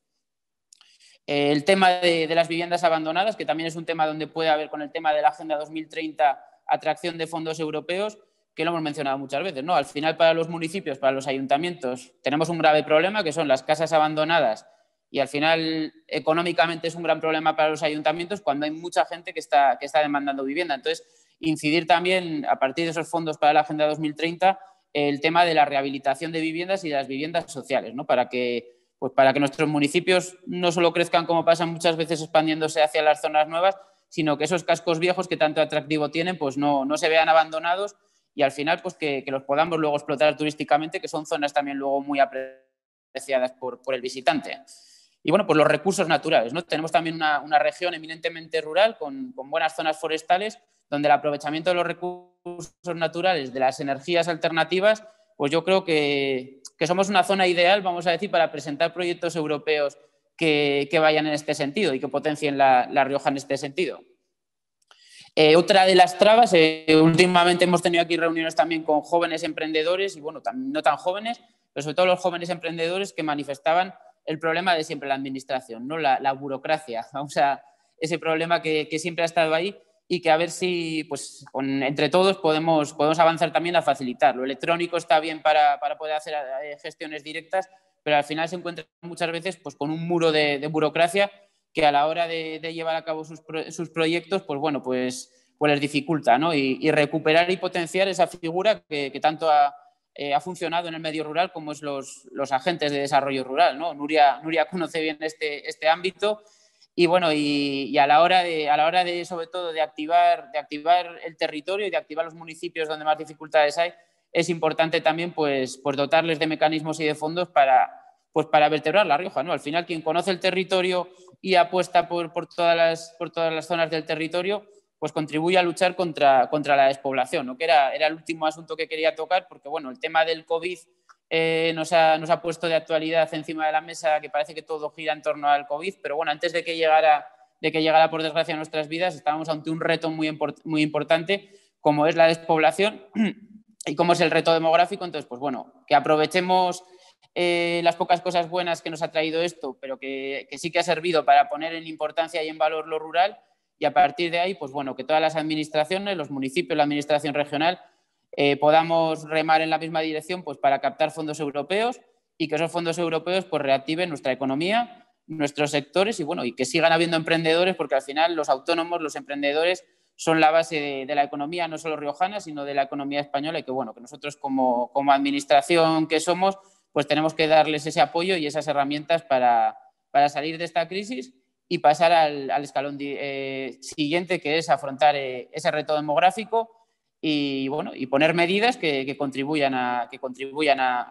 El tema de las viviendas abandonadas, que también es un tema donde puede haber, con el tema de la Agenda 2030, atracción de fondos europeos, que lo hemos mencionado muchas veces, ¿no? Al final, para los municipios, para los ayuntamientos, tenemos un grave problema, que son las casas abandonadas, y al final, económicamente, es un gran problema para los ayuntamientos cuando hay mucha gente que está demandando vivienda. Entonces, incidir también, a partir de esos fondos para la Agenda 2030, el tema de la rehabilitación de viviendas y de las viviendas sociales, ¿no? Para que nuestros municipios no solo crezcan, como pasa muchas veces, expandiéndose hacia las zonas nuevas, sino que esos cascos viejos que tanto atractivo tienen, pues no se vean abandonados, y al final pues que los podamos luego explotar turísticamente, que son zonas también luego muy apreciadas por el visitante. Y bueno, pues los recursos naturales, ¿no? Tenemos también una región eminentemente rural con buenas zonas forestales, donde el aprovechamiento de los recursos naturales, de las energías alternativas, pues yo creo que somos una zona ideal, vamos a decir, para presentar proyectos europeos que vayan en este sentido y que potencien la Rioja en este sentido. Otra de las trabas, últimamente hemos tenido aquí reuniones también con jóvenes emprendedores y, bueno, no tan jóvenes, pero sobre todo los jóvenes emprendedores que manifestaban el problema de siempre la administración, ¿no? La burocracia, ese problema que siempre ha estado ahí, y que a ver si pues, entre todos podemos avanzar también a facilitar. Lo electrónico está bien para poder hacer gestiones directas, pero al final se encuentran muchas veces pues, con un muro de burocracia que a la hora de llevar a cabo sus proyectos, pues bueno, pues les dificulta, ¿no? Y recuperar y potenciar esa figura que tanto ha funcionado en el medio rural como es los agentes de desarrollo rural, ¿no? Nuria conoce bien este ámbito y bueno, y a la hora de sobre todo de activar el territorio y de activar los municipios donde más dificultades hay, es importante también pues dotarles de mecanismos y de fondos para vertebrar La Rioja, ¿no? Al final, quien conoce el territorio y apuesta por todas las zonas del territorio, pues contribuye a luchar contra la despoblación, ¿no? Que era el último asunto que quería tocar, porque bueno, el tema del COVID nos ha puesto de actualidad encima de la mesa, que parece que todo gira en torno al COVID, pero bueno, antes de que llegara por desgracia a nuestras vidas, estábamos ante un reto muy importante, como es la despoblación y como es el reto demográfico. Entonces, pues bueno, que aprovechemos las pocas cosas buenas que nos ha traído esto, pero que sí que ha servido para poner en importancia y en valor lo rural, y a partir de ahí, pues bueno, que todas las administraciones, los municipios, la administración regional, podamos remar en la misma dirección pues para captar fondos europeos y que esos fondos europeos pues reactiven nuestra economía, nuestros sectores y bueno, y que sigan habiendo emprendedores, porque al final los autónomos, los emprendedores son la base de la economía, no solo riojana, sino de la economía española, y que bueno, que nosotros como administración que somos, pues tenemos que darles ese apoyo y esas herramientas para salir de esta crisis y pasar al escalón siguiente, que es afrontar ese reto demográfico y bueno, y poner medidas que contribuyan a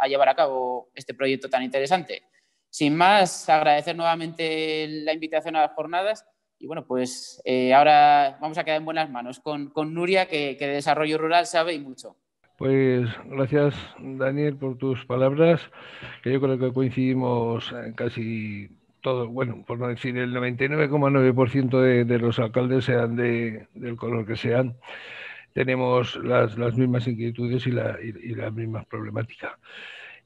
llevar a cabo este proyecto tan interesante. Sin más, agradecer nuevamente la invitación a las jornadas y bueno, pues ahora vamos a quedar en buenas manos con Nuria, que de desarrollo rural sabe y mucho. Pues gracias, Daniel, por tus palabras, que yo creo que coincidimos en casi todo, bueno, por no decir el 99,9% de los alcaldes, sean del color que sean, tenemos las mismas inquietudes y las mismas problemáticas.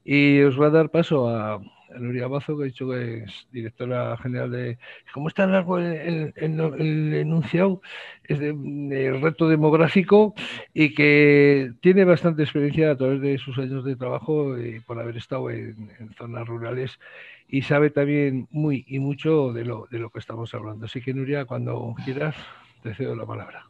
Y os voy a dar paso a Nuria Bazo, que ha dicho que es directora general de... ¿Cómo es tan largo el enunciado? Es de reto demográfico y que tiene bastante experiencia a través de sus años de trabajo por haber estado en zonas rurales y sabe también muy y mucho de lo que estamos hablando. Así que, Nuria, cuando quieras, te cedo la palabra.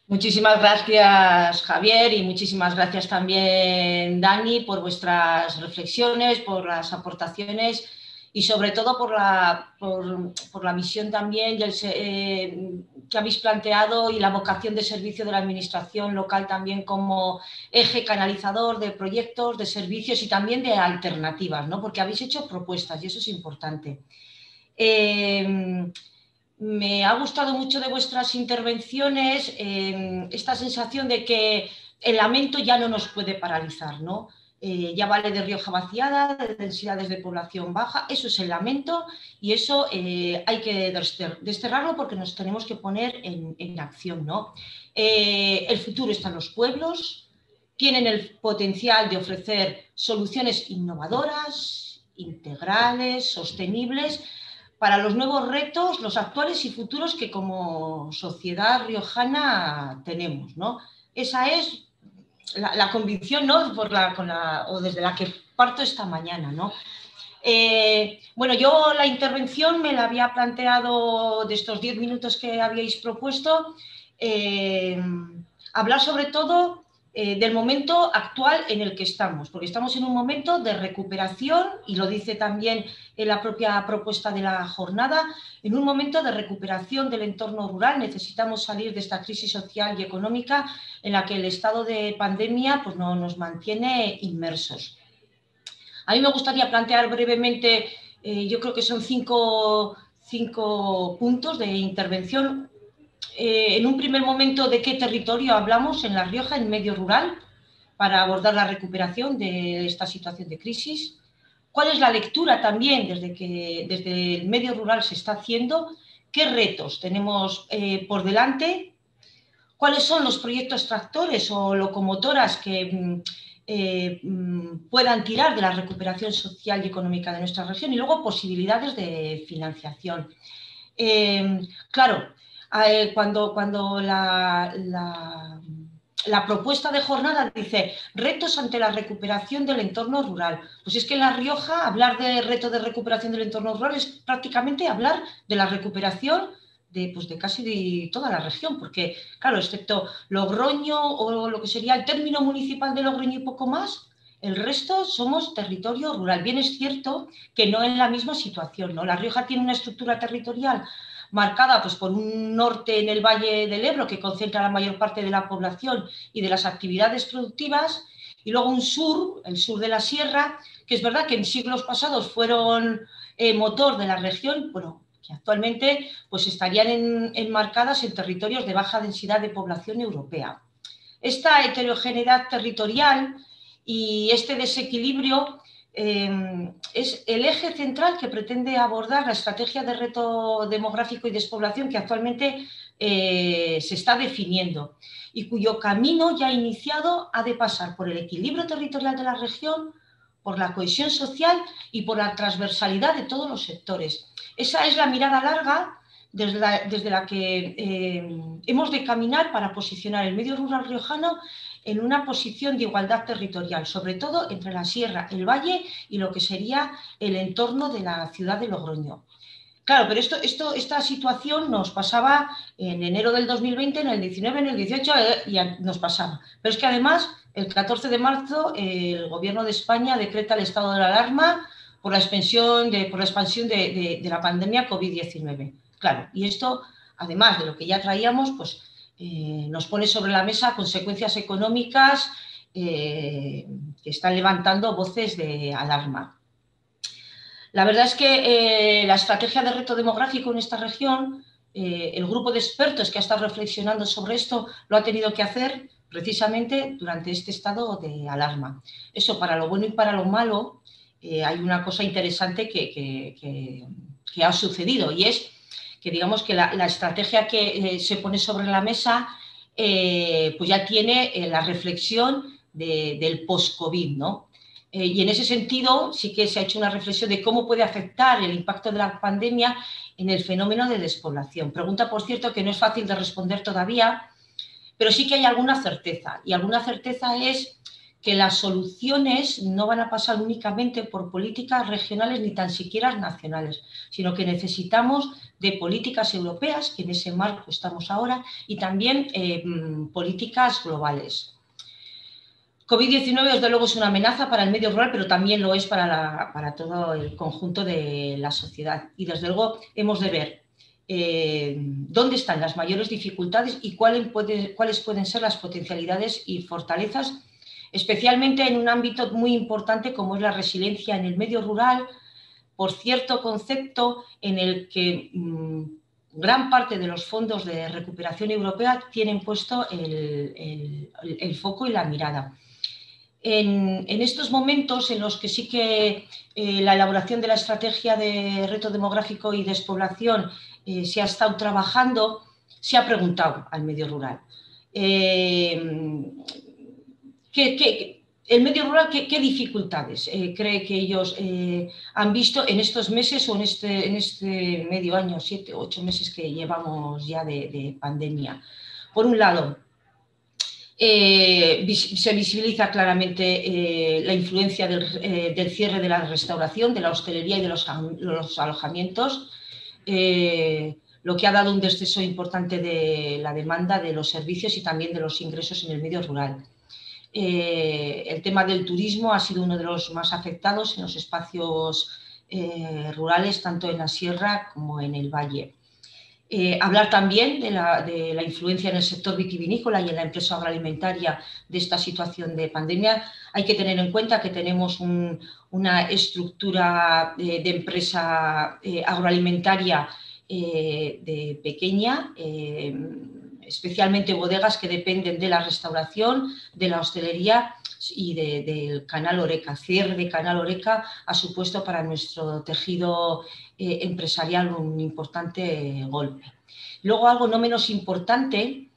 Muchísimas gracias, Javier, y muchísimas gracias también, Dani, por vuestras reflexiones, por las aportaciones y sobre todo por la visión también que habéis planteado y la vocación de servicio de la administración local también como eje canalizador de proyectos, de servicios y también de alternativas, ¿no? Porque habéis hecho propuestas y eso es importante. Me ha gustado mucho de vuestras intervenciones esta sensación de que el lamento ya no nos puede paralizar, ¿no? Ya vale de Rioja vaciada, de densidades de población baja, eso es el lamento y eso hay que desterrarlo porque nos tenemos que poner en acción, ¿no? El futuro está en los pueblos, tienen el potencial de ofrecer soluciones innovadoras, integrales, sostenibles, para los nuevos retos, los actuales y futuros que como sociedad riojana tenemos, ¿no? Esa es la convicción, ¿no? O desde la que parto esta mañana, ¿no? Bueno, yo la intervención me la había planteado de estos 10 minutos que habíais propuesto, hablar sobre todo del momento actual en el que estamos, porque estamos en un momento de recuperación, y lo dice también en la propia propuesta de la jornada, en un momento de recuperación del entorno rural. Necesitamos salir de esta crisis social y económica en la que el estado de pandemia pues, no nos mantiene inmersos. A mí me gustaría plantear brevemente, yo creo que son cinco puntos de intervención. En un primer momento, ¿de qué territorio hablamos en La Rioja, en medio rural, para abordar la recuperación de esta situación de crisis? ¿Cuál es la lectura también desde el medio rural se está haciendo? ¿Qué retos tenemos por delante? ¿Cuáles son los proyectos tractores o locomotoras que puedan tirar de la recuperación social y económica de nuestra región? Y luego posibilidades de financiación. Claro, cuando la propuesta de jornada dice retos ante la recuperación del entorno rural. Pues es que en La Rioja hablar de reto de recuperación del entorno rural es prácticamente hablar de la recuperación de casi toda la región, porque claro, excepto Logroño o lo que sería el término municipal de Logroño y poco más, el resto somos territorio rural. Bien es cierto que no en la misma situación, ¿no? La Rioja tiene una estructura territorial marcada pues, por un norte en el Valle del Ebro que concentra la mayor parte de la población y de las actividades productivas, y luego un sur, el sur de la sierra, que es verdad que en siglos pasados fueron motor de la región, bueno, que actualmente pues, estarían enmarcadas en territorios de baja densidad de población europea. Esta heterogeneidad territorial y este desequilibrio es el eje central que pretende abordar la estrategia de reto demográfico y despoblación que actualmente se está definiendo y cuyo camino ya iniciado ha de pasar por el equilibrio territorial de la región, por la cohesión social y por la transversalidad de todos los sectores. Esa es la mirada larga desde la que hemos de caminar para posicionar el medio rural riojano en una posición de igualdad territorial, sobre todo entre la sierra, el valle y lo que sería el entorno de la ciudad de Logroño. Claro, pero esta situación nos pasaba en enero del 2020, en el 19, en el 18, ya nos pasaba. Pero es que además, el 14 de marzo, el Gobierno de España decreta el estado de la alarma por la expansión de la pandemia COVID-19. Claro, y esto, además de lo que ya traíamos, pues nos pone sobre la mesa consecuencias económicas que están levantando voces de alarma. La verdad es que la estrategia de reto demográfico en esta región, el grupo de expertos que ha estado reflexionando sobre esto lo ha tenido que hacer precisamente durante este estado de alarma. Eso, para lo bueno y para lo malo, hay una cosa interesante que ha sucedido, y es que digamos que la estrategia que se pone sobre la mesa pues ya tiene la reflexión del post-COVID, ¿no? Y en ese sentido sí que se ha hecho una reflexión de cómo puede afectar el impacto de la pandemia en el fenómeno de despoblación. Pregunta, por cierto, que no es fácil de responder todavía, pero sí que hay alguna certeza. Y alguna certeza es que las soluciones no van a pasar únicamente por políticas regionales ni tan siquiera nacionales, sino que necesitamos de políticas europeas, que en ese marco estamos ahora, y también políticas globales. COVID-19, desde luego, es una amenaza para el medio rural, pero también lo es para todo el conjunto de la sociedad. Y, desde luego, hemos de ver dónde están las mayores dificultades y cuáles pueden ser las potencialidades y fortalezas, especialmente en un ámbito muy importante como es la resiliencia en el medio rural, por cierto concepto en el que gran parte de los fondos de recuperación europea tienen puesto el foco y la mirada. En estos momentos en los que sí que la elaboración de la estrategia de reto demográfico y despoblación se ha estado trabajando, se ha preguntado al medio rural. El medio rural, ¿qué dificultades cree que ellos han visto en estos meses o en este medio año, 7 o 8 meses que llevamos ya de pandemia? Por un lado, se visibiliza claramente la influencia del cierre de la restauración, de la hostelería y de los alojamientos, lo que ha dado un descenso importante de la demanda de los servicios y también de los ingresos en el medio rural. El tema del turismo ha sido uno de los más afectados en los espacios rurales, tanto en la sierra como en el valle. Hablar también de la influencia en el sector vitivinícola y en la empresa agroalimentaria de esta situación de pandemia. Hay que tener en cuenta que tenemos una estructura de empresa agroalimentaria pequeña, especialmente bodegas que dependen de la restauración, de la hostelería y del canal Horeca. Cierre de canal Horeca ha supuesto para nuestro tejido empresarial un importante golpe. Luego, algo no menos importante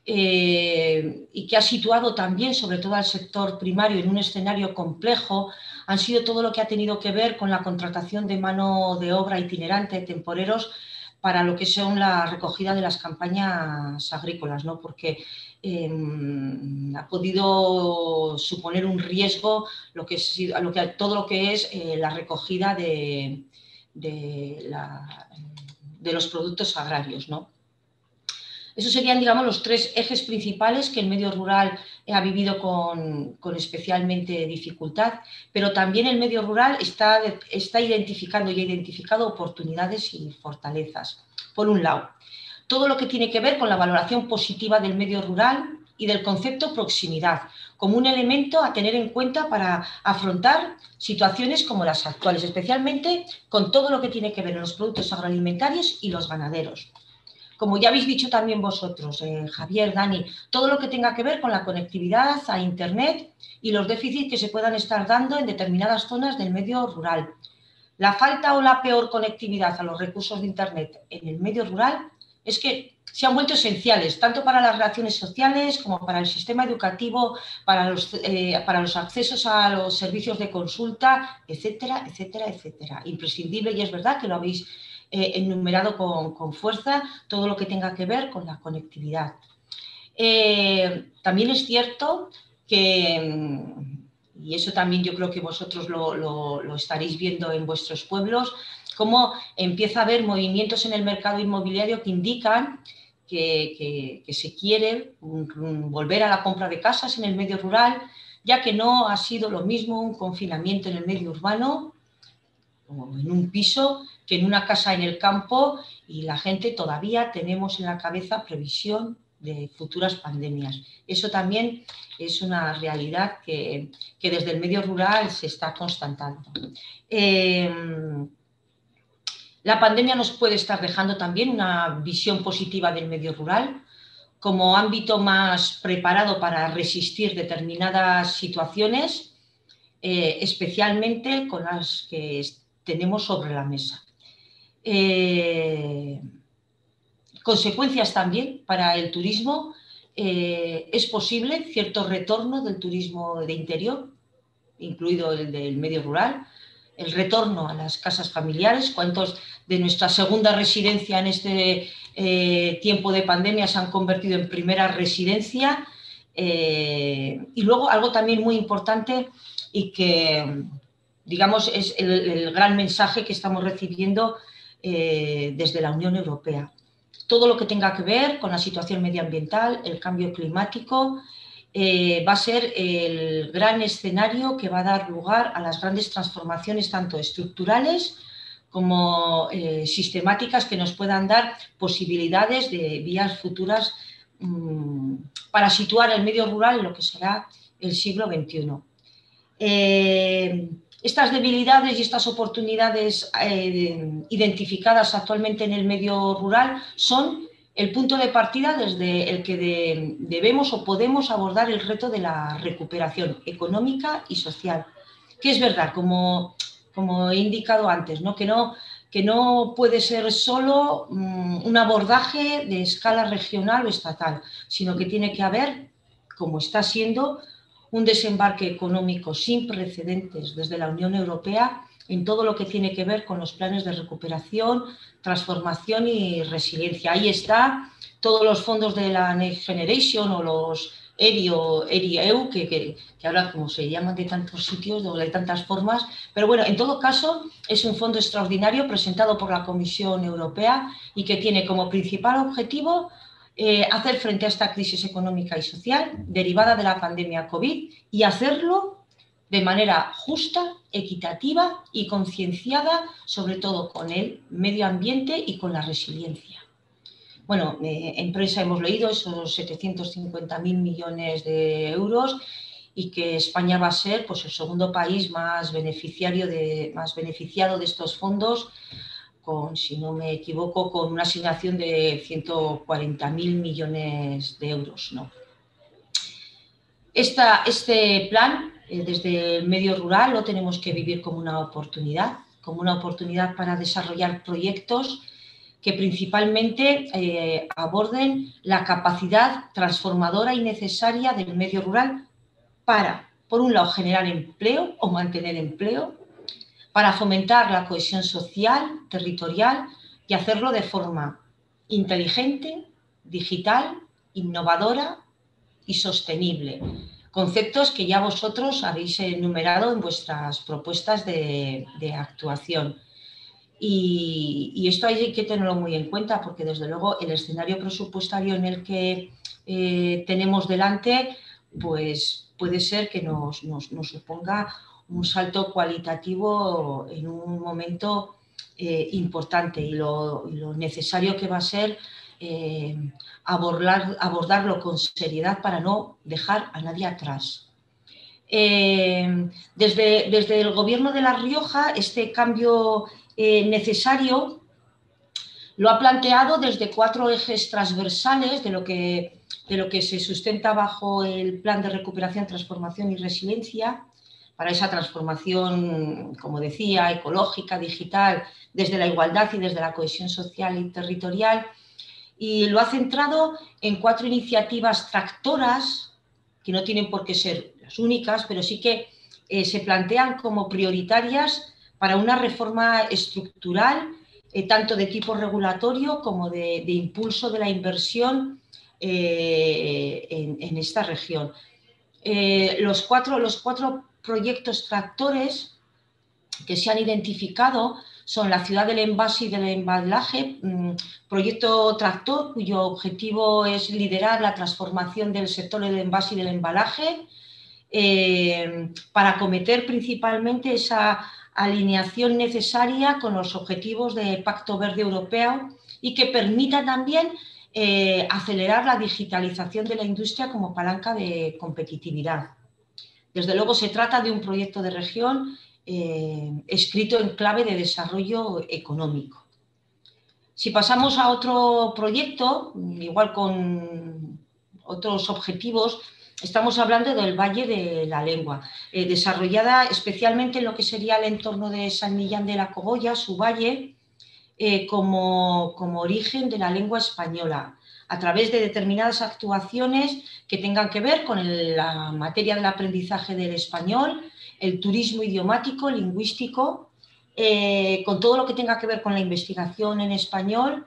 y que ha situado también, sobre todo al sector primario, en un escenario complejo, han sido todo lo que ha tenido que ver con la contratación de mano de obra itinerante, temporeros, para lo que son la recogida de las campañas agrícolas, ¿no? Porque ha podido suponer un riesgo todo lo que es la recogida de los productos agrarios, ¿no? Esos serían, digamos, los tres ejes principales que el medio rural ha vivido con especialmente dificultad, pero también el medio rural está identificando y ha identificado oportunidades y fortalezas. Por un lado, todo lo que tiene que ver con la valoración positiva del medio rural y del concepto proximidad, como un elemento a tener en cuenta para afrontar situaciones como las actuales, especialmente con todo lo que tiene que ver en los productos agroalimentarios y los ganaderos. Como ya habéis dicho también vosotros, Javier, Dani, todo lo que tenga que ver con la conectividad a Internet y los déficits que se puedan estar dando en determinadas zonas del medio rural. La falta o la peor conectividad a los recursos de Internet en el medio rural es que se han vuelto esenciales, tanto para las relaciones sociales como para el sistema educativo, para los accesos a los servicios de consulta, etcétera, etcétera, etcétera. Imprescindible, y es verdad que lo habéis enumerado con fuerza, todo lo que tenga que ver con la conectividad. También es cierto que, y eso también yo creo que vosotros lo estaréis viendo en vuestros pueblos, cómo empieza a haber movimientos en el mercado inmobiliario que indican que se quiere volver a la compra de casas en el medio rural, ya que no ha sido lo mismo un confinamiento en el medio urbano o en un piso que en una casa en el campo, y la gente todavía tenemos en la cabeza previsión de futuras pandemias. Eso también es una realidad que desde el medio rural se está constatando. La pandemia nos puede estar dejando también una visión positiva del medio rural como ámbito más preparado para resistir determinadas situaciones, especialmente con las que tenemos sobre la mesa. Consecuencias también para el turismo. Es posible cierto retorno del turismo de interior, incluido el del medio rural, el retorno a las casas familiares. ¿Cuántos de nuestra segunda residencia en este tiempo de pandemia se han convertido en primera residencia? Y luego algo también muy importante y que, digamos, es el gran mensaje que estamos recibiendo desde la Unión Europea. Todo lo que tenga que ver con la situación medioambiental, el cambio climático, va a ser el gran escenario que va a dar lugar a las grandes transformaciones, tanto estructurales como sistemáticas, que nos puedan dar posibilidades de vías futuras para situar el medio rural en lo que será el siglo XXI. Estas debilidades y estas oportunidades identificadas actualmente en el medio rural son el punto de partida desde el que debemos o podemos abordar el reto de la recuperación económica y social. Que es verdad, como he indicado antes, ¿no? Que no puede ser solo un abordaje de escala regional o estatal, sino que tiene que haber, como está siendo, un desembarque económico sin precedentes desde la Unión Europea en todo lo que tiene que ver con los planes de recuperación, transformación y resiliencia. Ahí está todos los fondos de la Next Generation o los ERI-EU, que ahora como se llaman de tantos sitios, de tantas formas, pero bueno, en todo caso es un fondo extraordinario presentado por la Comisión Europea y que tiene como principal objetivo hacer frente a esta crisis económica y social derivada de la pandemia COVID, y hacerlo de manera justa, equitativa y concienciada, sobre todo con el medio ambiente y con la resiliencia. Bueno, en prensa hemos leído esos 750.000 millones de euros y que España va a ser, pues, el segundo país más beneficiado de estos fondos, con, si no me equivoco, con una asignación de 140.000 millones de euros, ¿no? Este plan, desde el medio rural, lo tenemos que vivir como una oportunidad para desarrollar proyectos que principalmente aborden la capacidad transformadora y necesaria del medio rural para, por un lado, generar empleo o mantener empleo, para fomentar la cohesión social, territorial, y hacerlo de forma inteligente, digital, innovadora y sostenible. Conceptos que ya vosotros habéis enumerado en vuestras propuestas de actuación. Y esto hay que tenerlo muy en cuenta porque, desde luego, el escenario presupuestario en el que tenemos delante, pues puede ser que nos suponga un salto cualitativo en un momento importante, y lo necesario que va a ser abordarlo con seriedad para no dejar a nadie atrás. Desde el Gobierno de La Rioja, este cambio necesario lo ha planteado desde 4 ejes transversales de lo que se sustenta bajo el Plan de Recuperación, Transformación y Resiliencia, para esa transformación, como decía, ecológica, digital, desde la igualdad y desde la cohesión social y territorial, y lo ha centrado en 4 iniciativas tractoras, que no tienen por qué ser las únicas, pero sí que se plantean como prioritarias para una reforma estructural, tanto de tipo regulatorio como de impulso de la inversión en esta región. Los cuatro proyectos tractores que se han identificado son la ciudad del envase y del embalaje, proyecto tractor cuyo objetivo es liderar la transformación del sector del envase y del embalaje, para acometer principalmente esa alineación necesaria con los objetivos del Pacto Verde Europeo y que permita también acelerar la digitalización de la industria como palanca de competitividad. Desde luego, se trata de un proyecto de región escrito en clave de desarrollo económico. Si pasamos a otro proyecto, igual con otros objetivos, estamos hablando del Valle de la Lengua, desarrollada especialmente en lo que sería el entorno de San Millán de la Cogolla, su valle, como origen de la lengua española, a través de determinadas actuaciones que tengan que ver con la materia del aprendizaje del español, el turismo idiomático, lingüístico, con todo lo que tenga que ver con la investigación en español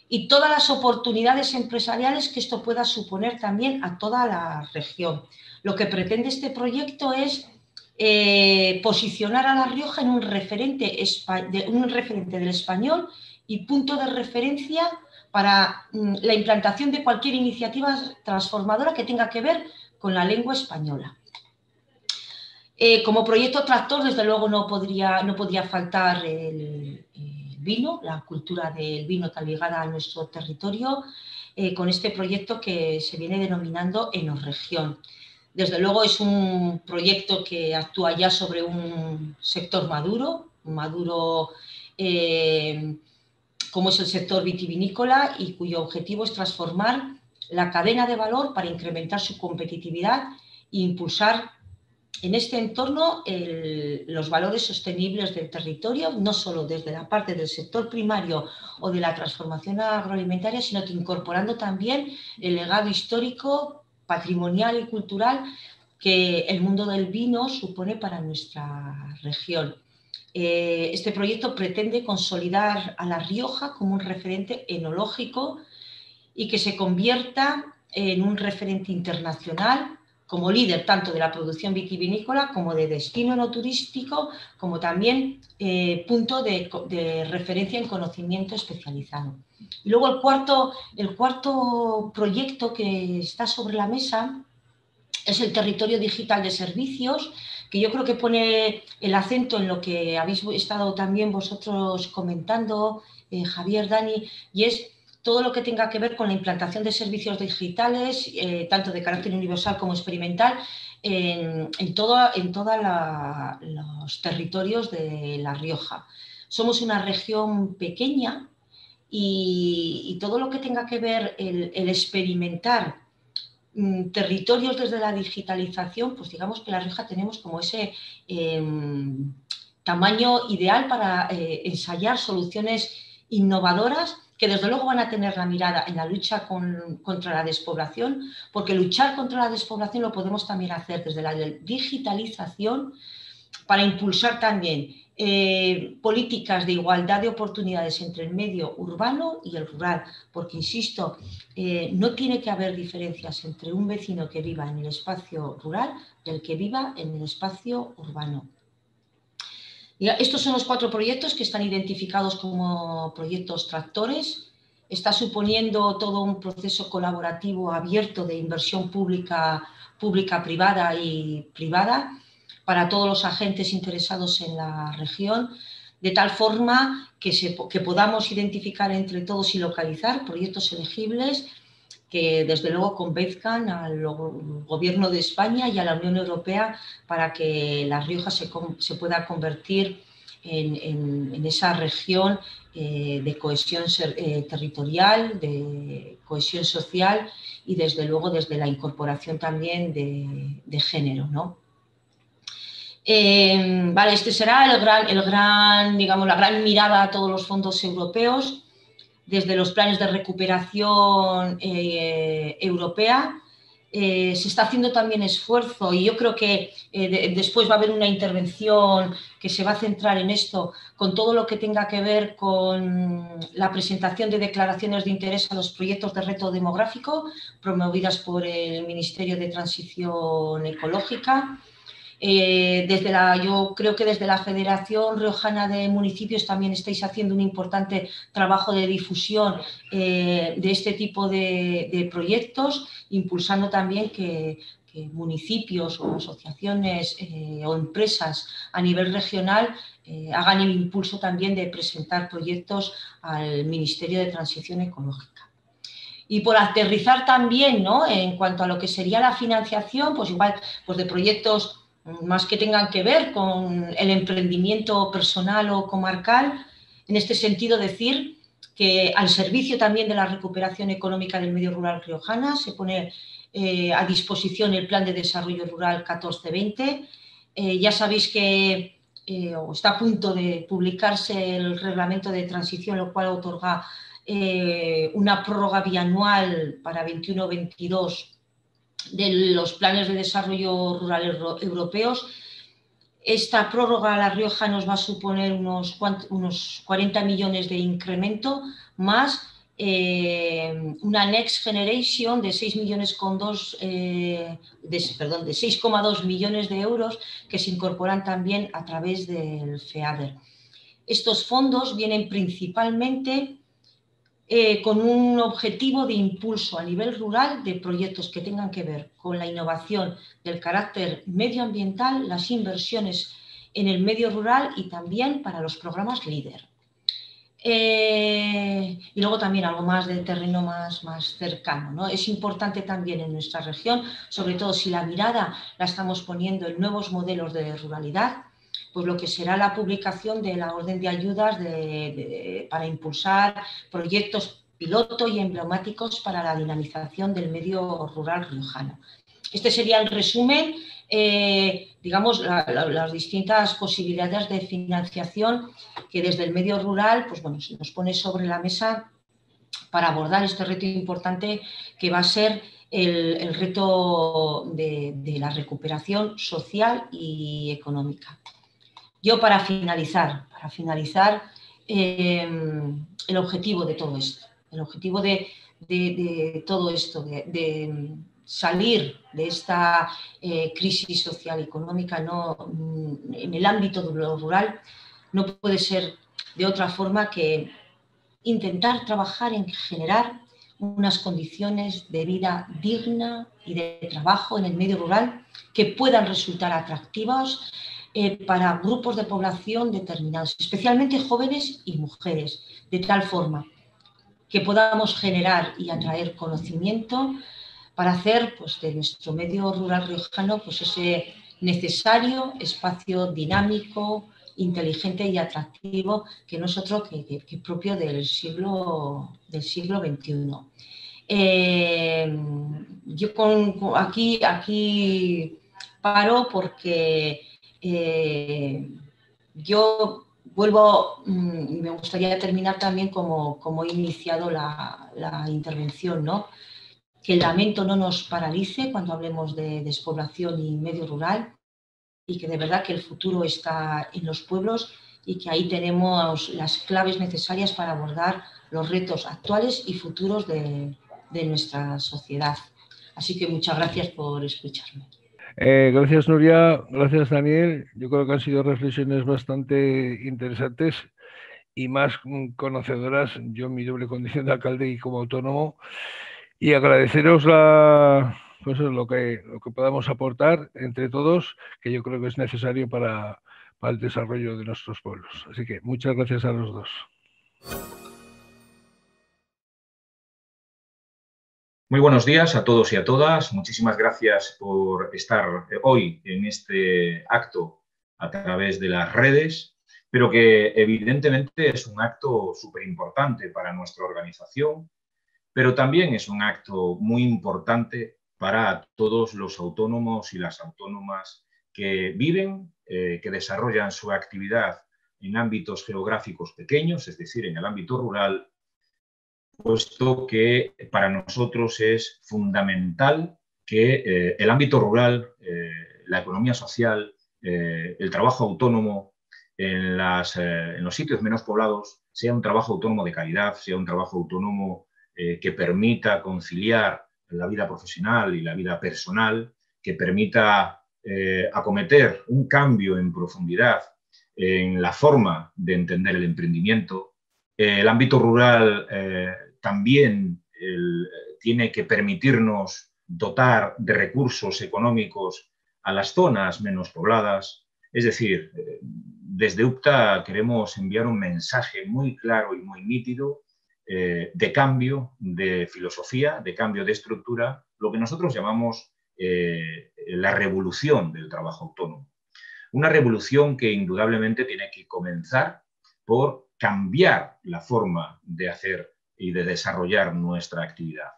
y todas las oportunidades empresariales que esto pueda suponer también a toda la región. Lo que pretende este proyecto es posicionar a La Rioja en un referente del español y punto de referencia para la implantación de cualquier iniciativa transformadora que tenga que ver con la lengua española. Como proyecto tractor, desde luego, no podía faltar el vino, la cultura del vino tan ligada a nuestro territorio, con este proyecto que se viene denominando Enorregión. Desde luego, es un proyecto que actúa ya sobre un sector maduro como es el sector vitivinícola, y cuyo objetivo es transformar la cadena de valor para incrementar su competitividad e impulsar en este entorno los valores sostenibles del territorio, no solo desde la parte del sector primario o de la transformación agroalimentaria, sino que incorporando también el legado histórico, patrimonial y cultural que el mundo del vino supone para nuestra región. Este proyecto pretende consolidar a La Rioja como un referente enológico y que se convierta en un referente internacional como líder tanto de la producción vitivinícola como de destino no turístico, como también punto de referencia en conocimiento especializado. Y luego el cuarto proyecto que está sobre la mesa es el territorio digital de servicios, que yo creo que pone el acento en lo que habéis estado también vosotros comentando, Javier, Dani, y es todo lo que tenga que ver con la implantación de servicios digitales, tanto de carácter universal como experimental, en todos los territorios de La Rioja. Somos una región pequeña y todo lo que tenga que ver el experimentar territorios desde la digitalización, pues digamos que en La Rioja tenemos como ese tamaño ideal para ensayar soluciones innovadoras que desde luego van a tener la mirada en la lucha contra la despoblación, porque luchar contra la despoblación lo podemos también hacer desde la digitalización para impulsar también políticas de igualdad de oportunidades entre el medio urbano y el rural, porque, insisto, no tiene que haber diferencias entre un vecino que viva en el espacio rural y el que viva en el espacio urbano. Y estos son los 4 proyectos que están identificados como proyectos tractores. Está suponiendo todo un proceso colaborativo abierto de inversión pública, privada y privada, para todos los agentes interesados en la región, de tal forma que podamos identificar entre todos y localizar proyectos elegibles que desde luego convenzcan al Gobierno de España y a la Unión Europea para que La Rioja se pueda convertir en esa región de cohesión territorial, de cohesión social y desde luego desde la incorporación también de género, ¿no? Vale, este será digamos, la gran mirada a todos los fondos europeos, desde los planes de recuperación europea. Se está haciendo también esfuerzo y yo creo que después va a haber una intervención que se va a centrar en esto, con todo lo que tenga que ver con la presentación de declaraciones de interés a los proyectos de reto demográfico promovidas por el Ministerio de Transición Ecológica. Yo creo que desde la Federación Riojana de Municipios también estáis haciendo un importante trabajo de difusión de este tipo de proyectos, impulsando también que municipios o asociaciones o empresas a nivel regional hagan el impulso también de presentar proyectos al Ministerio de Transición Ecológica. Y por aterrizar también, ¿no?, en cuanto a lo que sería la financiación, pues igual pues de proyectos más que tengan que ver con el emprendimiento personal o comarcal. En este sentido, decir que al servicio también de la recuperación económica del medio rural riojana se pone a disposición el Plan de Desarrollo Rural 14-20. Ya sabéis que está a punto de publicarse el reglamento de transición, lo cual otorga una prórroga bianual para 21-22 de los planes de desarrollo rural europeos. Esta prórroga a La Rioja nos va a suponer unos 40 millones de incremento, más una Next Generation de 6,2 millones de euros que se incorporan también a través del FEADER. Estos fondos vienen principalmente con un objetivo de impulso a nivel rural de proyectos que tengan que ver con la innovación del carácter medioambiental, las inversiones en el medio rural y también para los programas LEADER. Y luego también algo más de terreno más cercano, ¿no? Es importante también en nuestra región, sobre todo si la mirada la estamos poniendo en nuevos modelos de ruralidad, pues lo que será la publicación de la orden de ayudas para impulsar proyectos piloto y emblemáticos para la dinamización del medio rural riojano. Este sería el resumen, digamos, las distintas posibilidades de financiación que desde el medio rural, pues bueno, se nos pone sobre la mesa para abordar este reto importante que va a ser el reto de la recuperación social y económica. Yo para finalizar el objetivo de todo esto, de salir de esta crisis social y económica en el ámbito de lo rural, no puede ser de otra forma que intentar trabajar en generar unas condiciones de vida digna y de trabajo en el medio rural que puedan resultar atractivas para grupos de población determinados, especialmente jóvenes y mujeres, de tal forma que podamos generar y atraer conocimiento para hacer pues, de nuestro medio rural riojano pues, ese necesario espacio dinámico, inteligente y atractivo que no es otro que propio del siglo XXI. Yo aquí paro porque yo vuelvo, me gustaría terminar también como he iniciado la intervención, ¿no? Que el lamento no nos paralice cuando hablemos de despoblación y medio rural y que de verdad que el futuro está en los pueblos y que ahí tenemos las claves necesarias para abordar los retos actuales y futuros de nuestra sociedad. Así que muchas gracias por escucharme. Gracias, Nuria. Gracias, Daniel. Yo creo que han sido reflexiones bastante interesantes y más conocedoras, yo en mi doble condición de alcalde y como autónomo, y agradeceros pues lo que podamos aportar entre todos, que yo creo que es necesario para el desarrollo de nuestros pueblos. Así que muchas gracias a los dos. Muy buenos días a todos y a todas. Muchísimas gracias por estar hoy en este acto a través de las redes, pero que evidentemente es un acto súper importante para nuestra organización, pero también es un acto muy importante para todos los autónomos y las autónomas que viven, que desarrollan su actividad en ámbitos geográficos pequeños, es decir, en el ámbito rural, puesto que para nosotros es fundamental que el ámbito rural, la economía social, el trabajo autónomo en los sitios menos poblados sea un trabajo autónomo de calidad, sea un trabajo autónomo que permita conciliar la vida profesional y la vida personal, que permita acometer un cambio en profundidad en la forma de entender el emprendimiento. El ámbito rural también tiene que permitirnos dotar de recursos económicos a las zonas menos pobladas. Es decir, desde UPTA queremos enviar un mensaje muy claro y muy nítido de cambio de filosofía, de cambio de estructura, lo que nosotros llamamos la revolución del trabajo autónomo. Una revolución que indudablemente tiene que comenzar por cambiar la forma de hacer y de desarrollar nuestra actividad.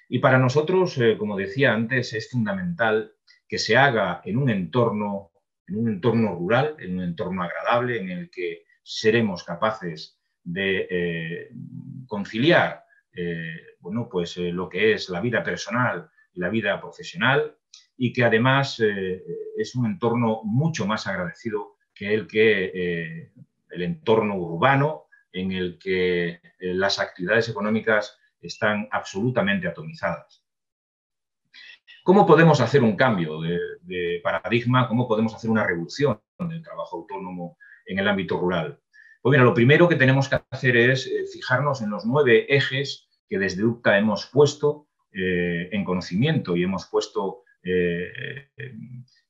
Y para nosotros, como decía antes, es fundamental que se haga en un entorno rural, en un entorno agradable, en el que seremos capaces de conciliar bueno, pues, lo que es la vida personal y la vida profesional, y que además es un entorno mucho más agradecido que el entorno urbano, en el que las actividades económicas están absolutamente atomizadas. ¿Cómo podemos hacer un cambio de paradigma? ¿Cómo podemos hacer una revolución del trabajo autónomo en el ámbito rural? Pues mira, lo primero que tenemos que hacer es fijarnos en los 9 ejes que desde UPTA hemos puesto en conocimiento y hemos puesto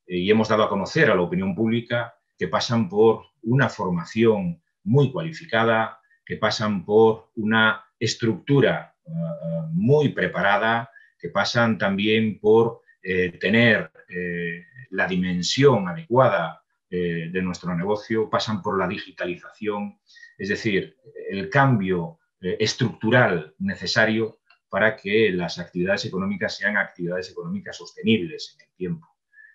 y hemos dado a conocer a la opinión pública, que pasan por una formación muy cualificada, que pasan por una estructura muy preparada, que pasan también por tener la dimensión adecuada de nuestro negocio, pasan por la digitalización, es decir, el cambio estructural necesario para que las actividades económicas sean actividades económicas sostenibles en el tiempo.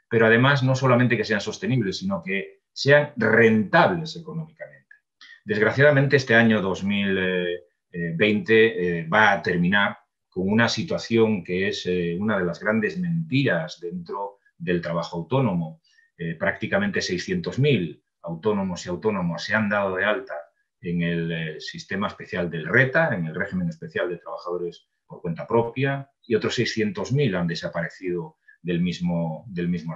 Pero además, no solamente que sean sostenibles, sino que sean rentables económicamente. Desgraciadamente, este año 2020 va a terminar con una situación que es una de las grandes mentiras dentro del trabajo autónomo. Prácticamente 600.000 autónomos y autónomas se han dado de alta en el sistema especial del RETA, en el régimen especial de trabajadores por cuenta propia, y otros 600.000 han desaparecido del mismo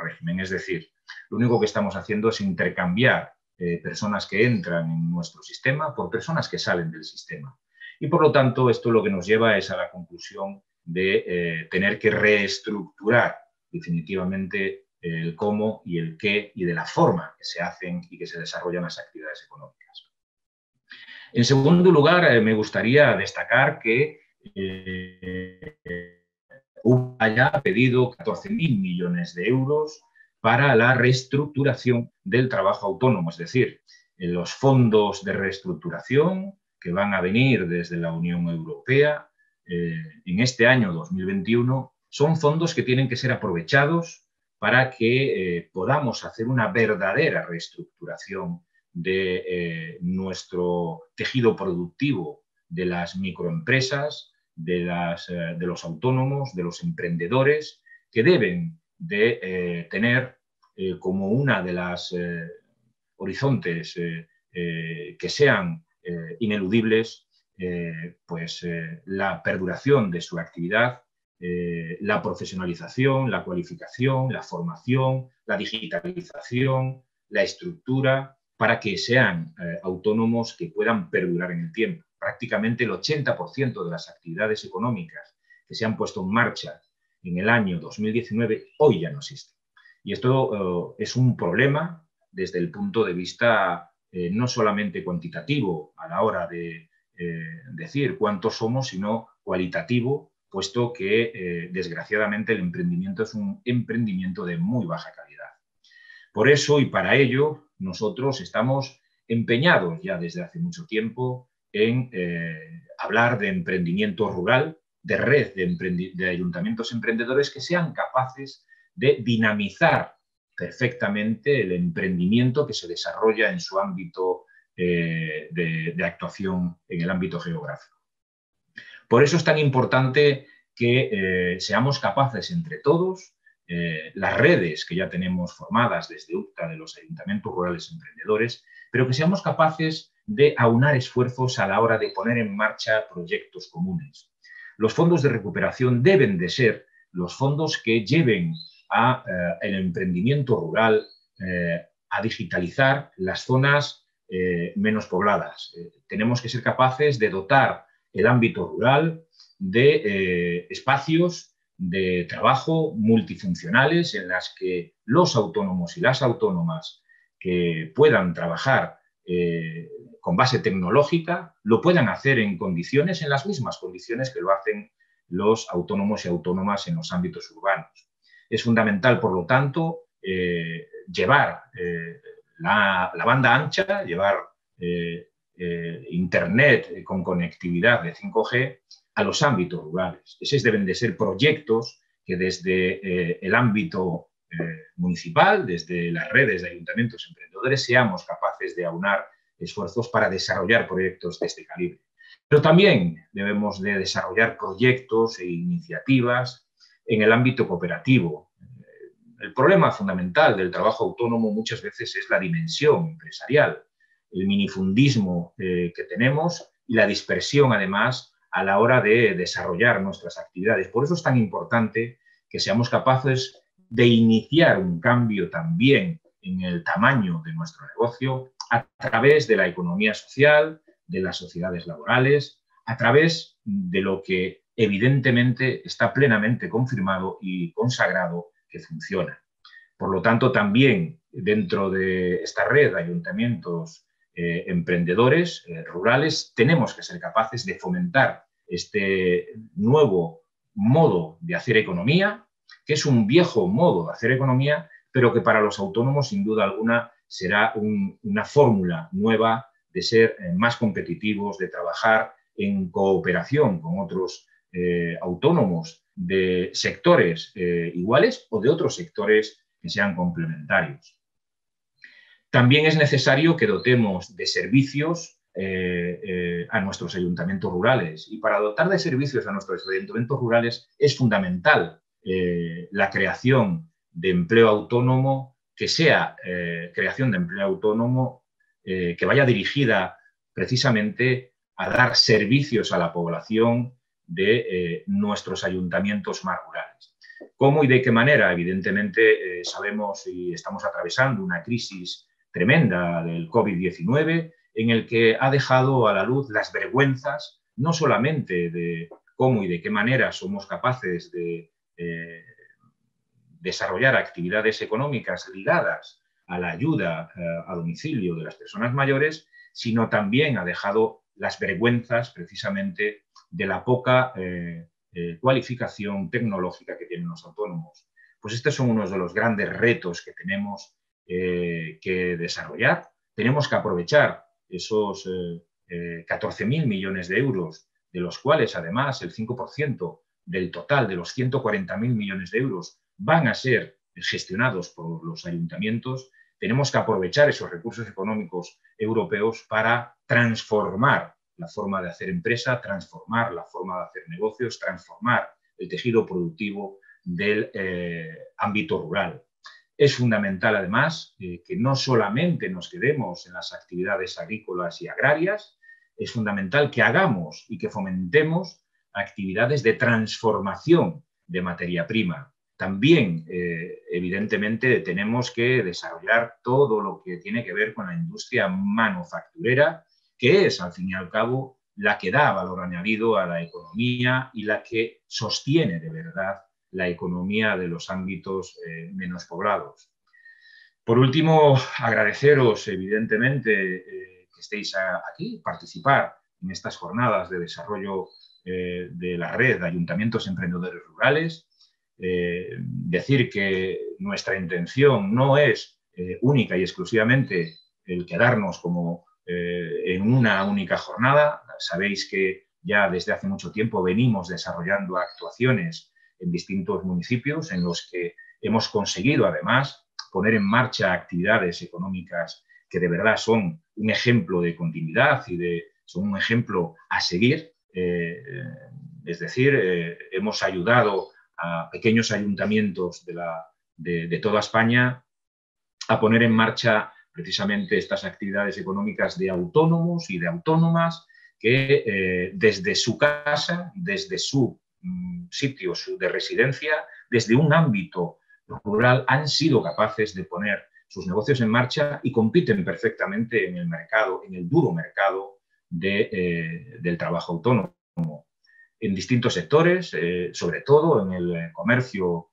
régimen. Es decir, lo único que estamos haciendo es intercambiar personas que entran en nuestro sistema por personas que salen del sistema. Y por lo tanto, esto lo que nos lleva es a la conclusión de tener que reestructurar definitivamente el cómo y el qué y de la forma que se hacen y que se desarrollan las actividades económicas. En segundo lugar, me gustaría destacar que UPTA ha pedido 14.000 millones de euros para la reestructuración del trabajo autónomo, es decir, en los fondos de reestructuración que van a venir desde la Unión Europea en este año 2021 son fondos que tienen que ser aprovechados para que podamos hacer una verdadera reestructuración de nuestro tejido productivo, de las microempresas, de los autónomos, de los emprendedores, que deben de tener como una de las horizontes que sean ineludibles la perduración de su actividad, la profesionalización, la cualificación, la formación, la digitalización, la estructura, para que sean autónomos que puedan perdurar en el tiempo. Prácticamente el 80% de las actividades económicas que se han puesto en marcha en el año 2019 hoy ya no existen. Y esto es un problema desde el punto de vista no solamente cuantitativo a la hora de decir cuántos somos, sino cualitativo, puesto que desgraciadamente el emprendimiento es un emprendimiento de muy baja calidad. Por eso y para ello nosotros estamos empeñados ya desde hace mucho tiempo en hablar de emprendimiento rural, de red de ayuntamientos emprendedores que sean capaces de dinamizar perfectamente el emprendimiento que se desarrolla en su ámbito de actuación en el ámbito geográfico. Por eso es tan importante que seamos capaces entre todos, las redes que ya tenemos formadas desde UCTA de los ayuntamientos rurales emprendedores, pero que seamos capaces de aunar esfuerzos a la hora de poner en marcha proyectos comunes. Los fondos de recuperación deben de ser los fondos que lleven el emprendimiento rural a digitalizar las zonas menos pobladas. Tenemos que ser capaces de dotar el ámbito rural de espacios de trabajo multifuncionales en las que los autónomos y las autónomas que puedan trabajar con base tecnológica lo puedan hacer en las mismas condiciones que lo hacen los autónomos y autónomas en los ámbitos urbanos. Es fundamental, por lo tanto, llevar la banda ancha, llevar Internet con conectividad de 5G a los ámbitos rurales. Esos deben de ser proyectos que desde el ámbito municipal, desde las redes de ayuntamientos emprendedores, seamos capaces de aunar esfuerzos para desarrollar proyectos de este calibre. Pero también debemos de desarrollar proyectos e iniciativas en el ámbito cooperativo. El problema fundamental del trabajo autónomo muchas veces es la dimensión empresarial, el minifundismo que tenemos y la dispersión, además, a la hora de desarrollar nuestras actividades. Por eso es tan importante que seamos capaces de iniciar un cambio también en el tamaño de nuestro negocio a través de la economía social, de las sociedades laborales, a través de lo que evidentemente está plenamente confirmado y consagrado que funciona. Por lo tanto, también dentro de esta red de ayuntamientos emprendedores rurales tenemos que ser capaces de fomentar este nuevo modo de hacer economía, que es un viejo modo de hacer economía, pero que para los autónomos, sin duda alguna, será una fórmula nueva de ser más competitivos, de trabajar en cooperación con otros autónomos de sectores iguales o de otros sectores que sean complementarios. También es necesario que dotemos de servicios a nuestros ayuntamientos rurales. Y para dotar de servicios a nuestros ayuntamientos rurales es fundamental la creación de empleo autónomo, que sea creación de empleo autónomo que vaya dirigida precisamente a dar servicios a la población de nuestros ayuntamientos más rurales. ¿Cómo y de qué manera? Evidentemente sabemos y estamos atravesando una crisis tremenda del COVID-19 en el que ha dejado a la luz las vergüenzas no solamente de cómo y de qué manera somos capaces de desarrollar actividades económicas ligadas a la ayuda a domicilio de las personas mayores, sino también ha dejado las vergüenzas precisamente de la poca cualificación tecnológica que tienen los autónomos. Pues estos son unos de los grandes retos que tenemos que desarrollar. Tenemos que aprovechar esos 14.000 millones de euros, de los cuales además el 5% del total de los 140.000 millones de euros van a ser gestionados por los ayuntamientos. Tenemos que aprovechar esos recursos económicos europeos para transformar la forma de hacer empresa, transformar la forma de hacer negocios, transformar el tejido productivo del ámbito rural. Es fundamental, además, que no solamente nos quedemos en las actividades agrícolas y agrarias, es fundamental que hagamos y que fomentemos actividades de transformación de materia prima. También, evidentemente, tenemos que desarrollar todo lo que tiene que ver con la industria manufacturera, que es, al fin y al cabo, la que da valor añadido a la economía y la que sostiene de verdad la economía de los ámbitos menos poblados. Por último, agradeceros, evidentemente, que estéis aquí, participar en estas jornadas de desarrollo de la red de ayuntamientos emprendedores rurales. Decir que nuestra intención no es única y exclusivamente el quedarnos como en una única jornada. Sabéis que ya desde hace mucho tiempo venimos desarrollando actuaciones en distintos municipios en los que hemos conseguido, además, poner en marcha actividades económicas que de verdad son un ejemplo de continuidad y son un ejemplo a seguir. Es decir, hemos ayudado a pequeños ayuntamientos de toda España a poner en marcha precisamente estas actividades económicas de autónomos y de autónomas que desde su casa, desde su sitio de residencia, desde un ámbito rural, han sido capaces de poner sus negocios en marcha y compiten perfectamente en el mercado, en el duro mercado del trabajo autónomo, en distintos sectores, sobre todo en el comercio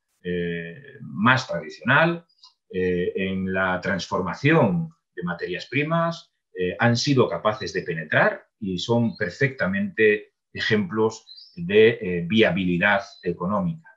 más tradicional, en la transformación de materias primas, han sido capaces de penetrar y son perfectamente ejemplos de viabilidad económica.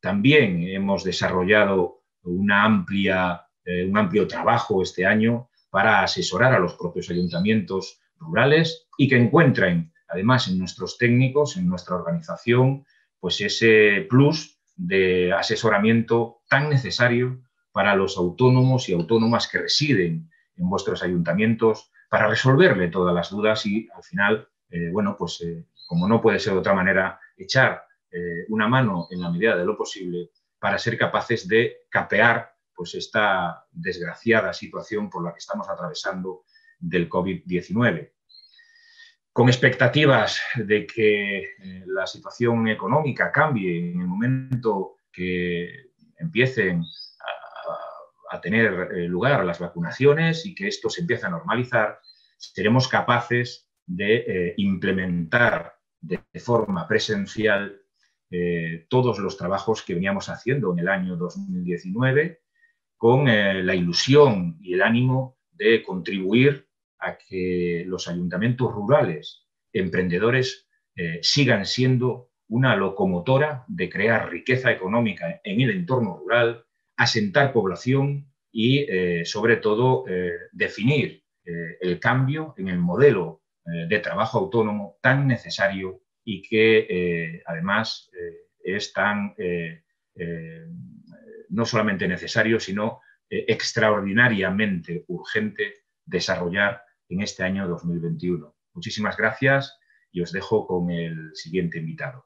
También hemos desarrollado un amplio trabajo este año para asesorar a los propios ayuntamientos rurales y que encuentren, además, en nuestros técnicos, en nuestra organización, pues ese plus de asesoramiento tan necesario para los autónomos y autónomas que residen en vuestros ayuntamientos, para resolverle todas las dudas y, al final, como no puede ser de otra manera, echar una mano en la medida de lo posible para ser capaces de capear pues, esta desgraciada situación por la que estamos atravesando del COVID-19. Con expectativas de que la situación económica cambie en el momento que empiecen a tener lugar las vacunaciones y que esto se empiece a normalizar, seremos capaces de implementar de forma presencial todos los trabajos que veníamos haciendo en el año 2019 con la ilusión y el ánimo de contribuir a que los ayuntamientos rurales emprendedores sigan siendo una locomotora de crear riqueza económica en el entorno rural, asentar población y, sobre todo, definir el cambio en el modelo de trabajo autónomo tan necesario y que, además, es tan no solamente necesario, sino extraordinariamente urgente desarrollar en este año 2021. Muchísimas gracias y os dejo con el siguiente invitado.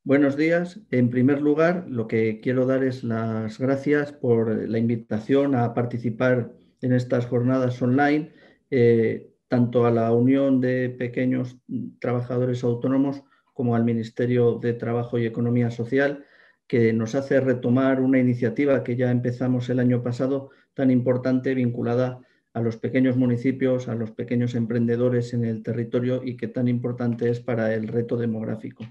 Buenos días. En primer lugar, lo que quiero dar es las gracias por la invitación a participar en estas jornadas online, tanto a la Unión de Pequeños Trabajadores Autónomos como al Ministerio de Trabajo y Economía Social, que nos hace retomar una iniciativa que ya empezamos el año pasado, tan importante, vinculada a los pequeños municipios, a los pequeños emprendedores en el territorio y que tan importante es para el reto demográfico.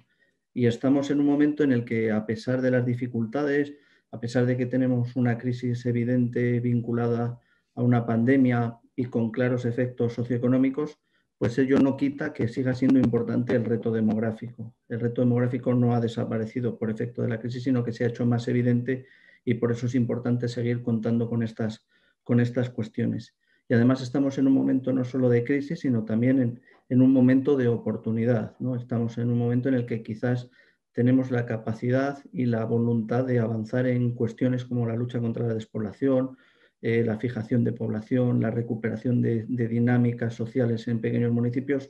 Y estamos en un momento en el que, a pesar de las dificultades, a pesar de que tenemos una crisis evidente vinculada a una pandemia y con claros efectos socioeconómicos, pues ello no quita que siga siendo importante el reto demográfico. El reto demográfico no ha desaparecido por efecto de la crisis, sino que se ha hecho más evidente y por eso es importante seguir contando con estas cuestiones. Y además estamos en un momento no solo de crisis, sino también en un momento de oportunidad, ¿no? Estamos en un momento en el que quizás tenemos la capacidad y la voluntad de avanzar en cuestiones como la lucha contra la despoblación, la fijación de población, la recuperación de dinámicas sociales en pequeños municipios,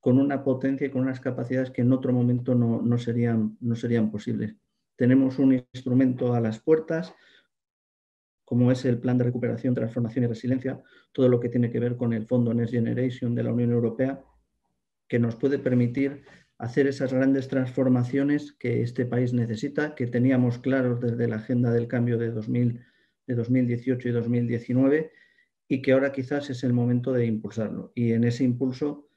con una potencia y con unas capacidades que en otro momento no serían posibles. tenemos un instrumento a las puertas, como es el Plan de Recuperación, Transformación y Resiliencia, todo lo que tiene que ver con el Fondo Next Generation de la Unión Europea, que nos puede permitir hacer esas grandes transformaciones que este país necesita, que teníamos claros desde la agenda del cambio de 2018 y 2019, y que ahora quizás es el momento de impulsarlo. Y en ese impulso,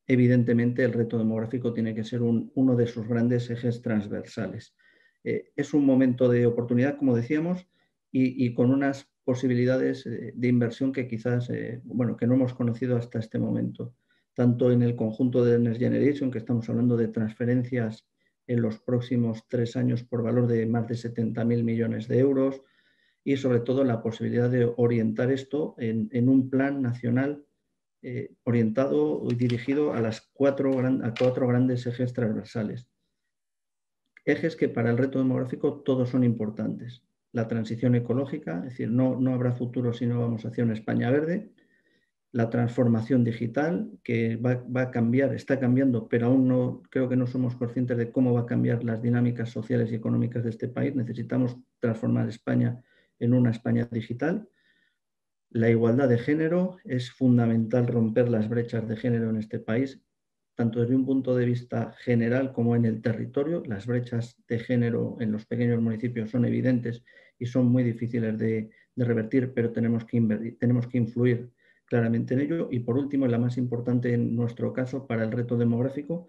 evidentemente, el reto demográfico tiene que ser uno de sus grandes ejes transversales. Es un momento de oportunidad, como decíamos, y con unas posibilidades de inversión que quizás, bueno, que no hemos conocido hasta este momento, tanto en el conjunto de Next Generation, que estamos hablando de transferencias en los próximos 3 años por valor de más de 70.000 millones de euros, y sobre todo la posibilidad de orientar esto en un plan nacional orientado y dirigido a las cuatro grandes ejes transversales. Ejes que para el reto demográfico todos son importantes. La transición ecológica, es decir, no habrá futuro si no vamos hacia una España verde. La transformación digital, que va a cambiar, está cambiando, pero aún no, creo que no somos conscientes de cómo va a cambiar las dinámicas sociales y económicas de este país. Necesitamos transformar España en una España digital. La igualdad de género, es fundamental romper las brechas de género en este país, tanto desde un punto de vista general como en el territorio. Las brechas de género en los pequeños municipios son evidentes y son muy difíciles de revertir, pero tenemos que influir claramente en ello. Y por último, y la más importante en nuestro caso para el reto demográfico,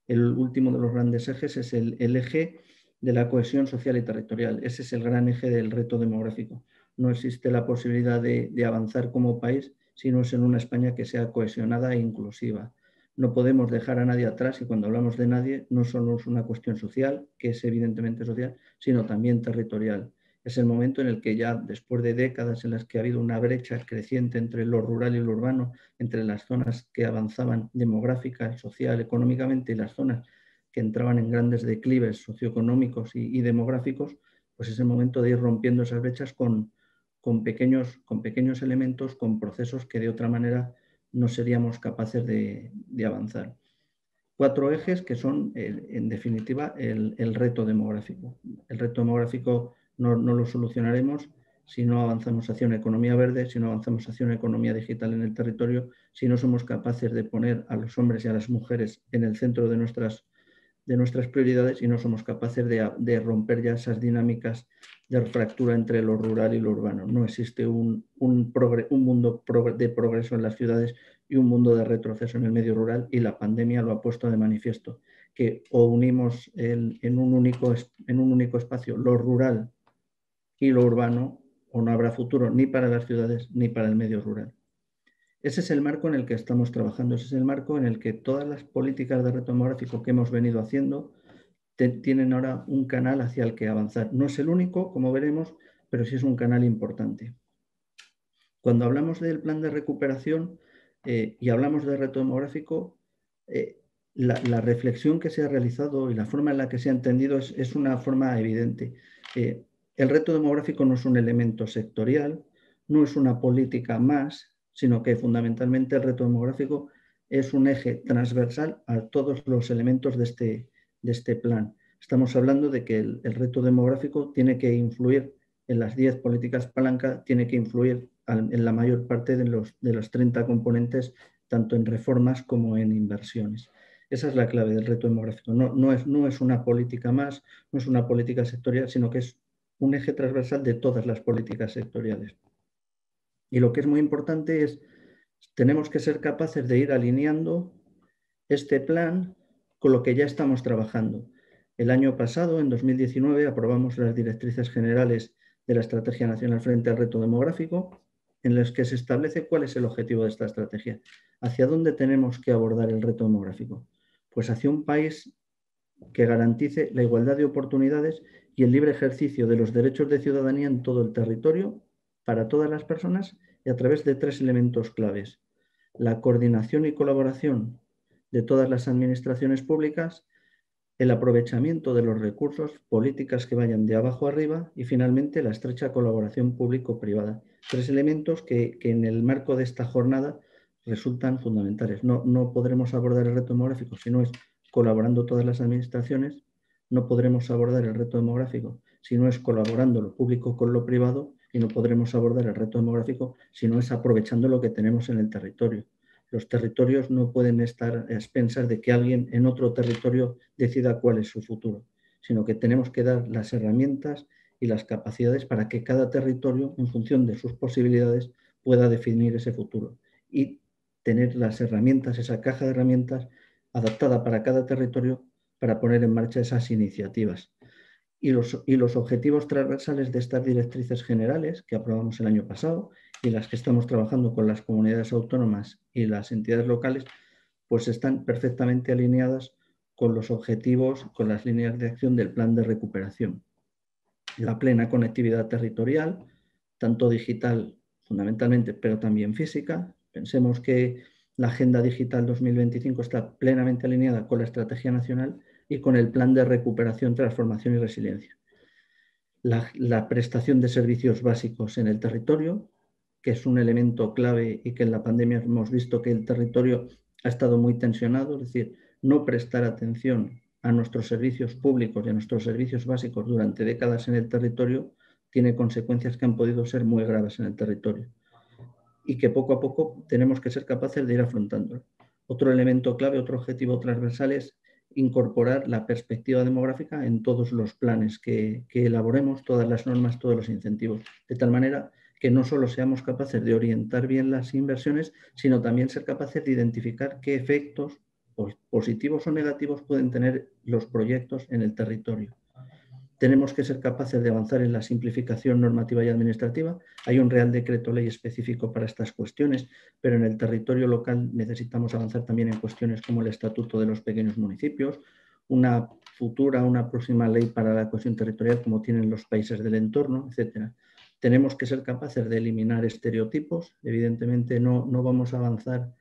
el último de los grandes ejes es el eje de la cohesión social y territorial. Ese es el gran eje del reto demográfico. No existe la posibilidad de avanzar como país si no es en una España que sea cohesionada e inclusiva. No podemos dejar a nadie atrás, y cuando hablamos de nadie no solo es una cuestión social, que es evidentemente social, sino también territorial. Es el momento en el que ya, después de décadas en las que ha habido una brecha creciente entre lo rural y lo urbano, entre las zonas que avanzaban demográfica, social, económicamente, y las zonas que entraban en grandes declives socioeconómicos y demográficos, pues es el momento de ir rompiendo esas brechas con pequeños elementos, con procesos que de otra manera no seríamos capaces de avanzar. 4 ejes que son, en definitiva, el reto demográfico. El reto demográfico no lo solucionaremos si no avanzamos hacia una economía verde, si no avanzamos hacia una economía digital en el territorio, si no somos capaces de poner a los hombres y a las mujeres en el centro de nuestras prioridades, y no somos capaces de romper ya esas dinámicas de fractura entre lo rural y lo urbano. No existe un mundo de progreso en las ciudades y un mundo de retroceso en el medio rural, y la pandemia lo ha puesto de manifiesto, que o unimos en un único espacio lo rural y lo urbano, o no habrá futuro ni para las ciudades ni para el medio rural. Ese es el marco en el que estamos trabajando, ese es el marco en el que todas las políticas de reto demográfico que hemos venido haciendo tienen ahora un canal hacia el que avanzar. No es el único, como veremos, pero sí es un canal importante. Cuando hablamos del plan de recuperación y hablamos de reto demográfico, la reflexión que se ha realizado y la forma en la que se ha entendido es una forma evidente. El reto demográfico no es un elemento sectorial, no es una política más, sino que fundamentalmente el reto demográfico es un eje transversal a todos los elementos de este plan. Estamos hablando de que el reto demográfico tiene que influir en las 10 políticas palanca, tiene que influir en la mayor parte de los 30 componentes, tanto en reformas como en inversiones. Esa es la clave del reto demográfico. No es una política más, no es una política sectorial, sino que es un eje transversal de todas las políticas sectoriales. Y lo que es muy importante es, tenemos que ser capaces de ir alineando este plan con lo que ya estamos trabajando. El año pasado, en 2019, aprobamos las directrices generales de la Estrategia Nacional frente al Reto Demográfico, en las que se establece cuál es el objetivo de esta estrategia. ¿Hacia dónde tenemos que abordar el reto demográfico? Pues hacia un país que garantice la igualdad de oportunidades y el libre ejercicio de los derechos de ciudadanía en todo el territorio, para todas las personas, y a través de 3 elementos claves: la coordinación y colaboración de todas las administraciones públicas, el aprovechamiento de los recursos, políticas que vayan de abajo arriba, y finalmente la estrecha colaboración público-privada. 3 elementos que en el marco de esta jornada resultan fundamentales. No podremos abordar el reto demográfico si no es colaborando todas las administraciones, no podremos abordar el reto demográfico si no es colaborando lo público con lo privado, y no podremos abordar el reto demográfico si no es aprovechando lo que tenemos en el territorio. Los territorios no pueden estar a expensas de que alguien en otro territorio decida cuál es su futuro, sino que tenemos que dar las herramientas y las capacidades para que cada territorio, en función de sus posibilidades, pueda definir ese futuro y tener las herramientas, esa caja de herramientas adaptada para cada territorio para poner en marcha esas iniciativas. Y los objetivos transversales de estas directrices generales que aprobamos el año pasado y las que estamos trabajando con las comunidades autónomas y las entidades locales, pues están perfectamente alineadas con los objetivos, con las líneas de acción del plan de recuperación. La plena conectividad territorial, tanto digital fundamentalmente, pero también física. Pensemos que la Agenda Digital 2025 está plenamente alineada con la Estrategia Nacional y con el Plan de Recuperación, Transformación y Resiliencia. La prestación de servicios básicos en el territorio, que es un elemento clave y que en la pandemia hemos visto que el territorio ha estado muy tensionado, es decir, no prestar atención a nuestros servicios públicos y a nuestros servicios básicos durante décadas en el territorio tiene consecuencias que han podido ser muy graves en el territorio y que poco a poco tenemos que ser capaces de ir afrontando. Otro elemento clave, otro objetivo transversal es incorporar la perspectiva demográfica en todos los planes que elaboremos, todas las normas, todos los incentivos, de tal manera que no solo seamos capaces de orientar bien las inversiones, sino también ser capaces de identificar qué efectos positivos o negativos pueden tener los proyectos en el territorio. Tenemos que ser capaces de avanzar en la simplificación normativa y administrativa. Hay un Real Decreto Ley específico para estas cuestiones, pero en el territorio local necesitamos avanzar también en cuestiones como el Estatuto de los Pequeños Municipios, una próxima ley para la cohesión territorial como tienen los países del entorno, etc. Tenemos que ser capaces de eliminar estereotipos. Evidentemente no vamos a avanzar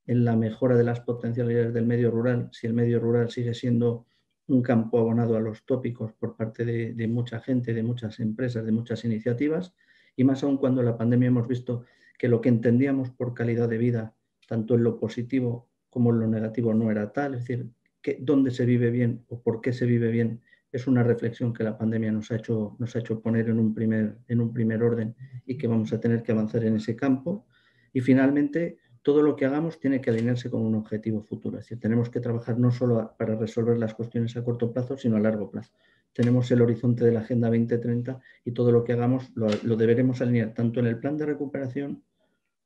en la mejora de las potencialidades del medio rural si el medio rural sigue siendo un campo abonado a los tópicos por parte de mucha gente, de muchas empresas, de muchas iniciativas, y más aún cuando en la pandemia hemos visto que lo que entendíamos por calidad de vida, tanto en lo positivo como en lo negativo, no era tal, es decir, que dónde se vive bien o por qué se vive bien es una reflexión que la pandemia nos ha hecho poner en un primer orden y que vamos a tener que avanzar en ese campo. Y finalmente, todo lo que hagamos tiene que alinearse con un objetivo futuro. Es decir, tenemos que trabajar no solo para resolver las cuestiones a corto plazo, sino a largo plazo. Tenemos el horizonte de la Agenda 2030 y todo lo que hagamos lo deberemos alinear tanto en el plan de recuperación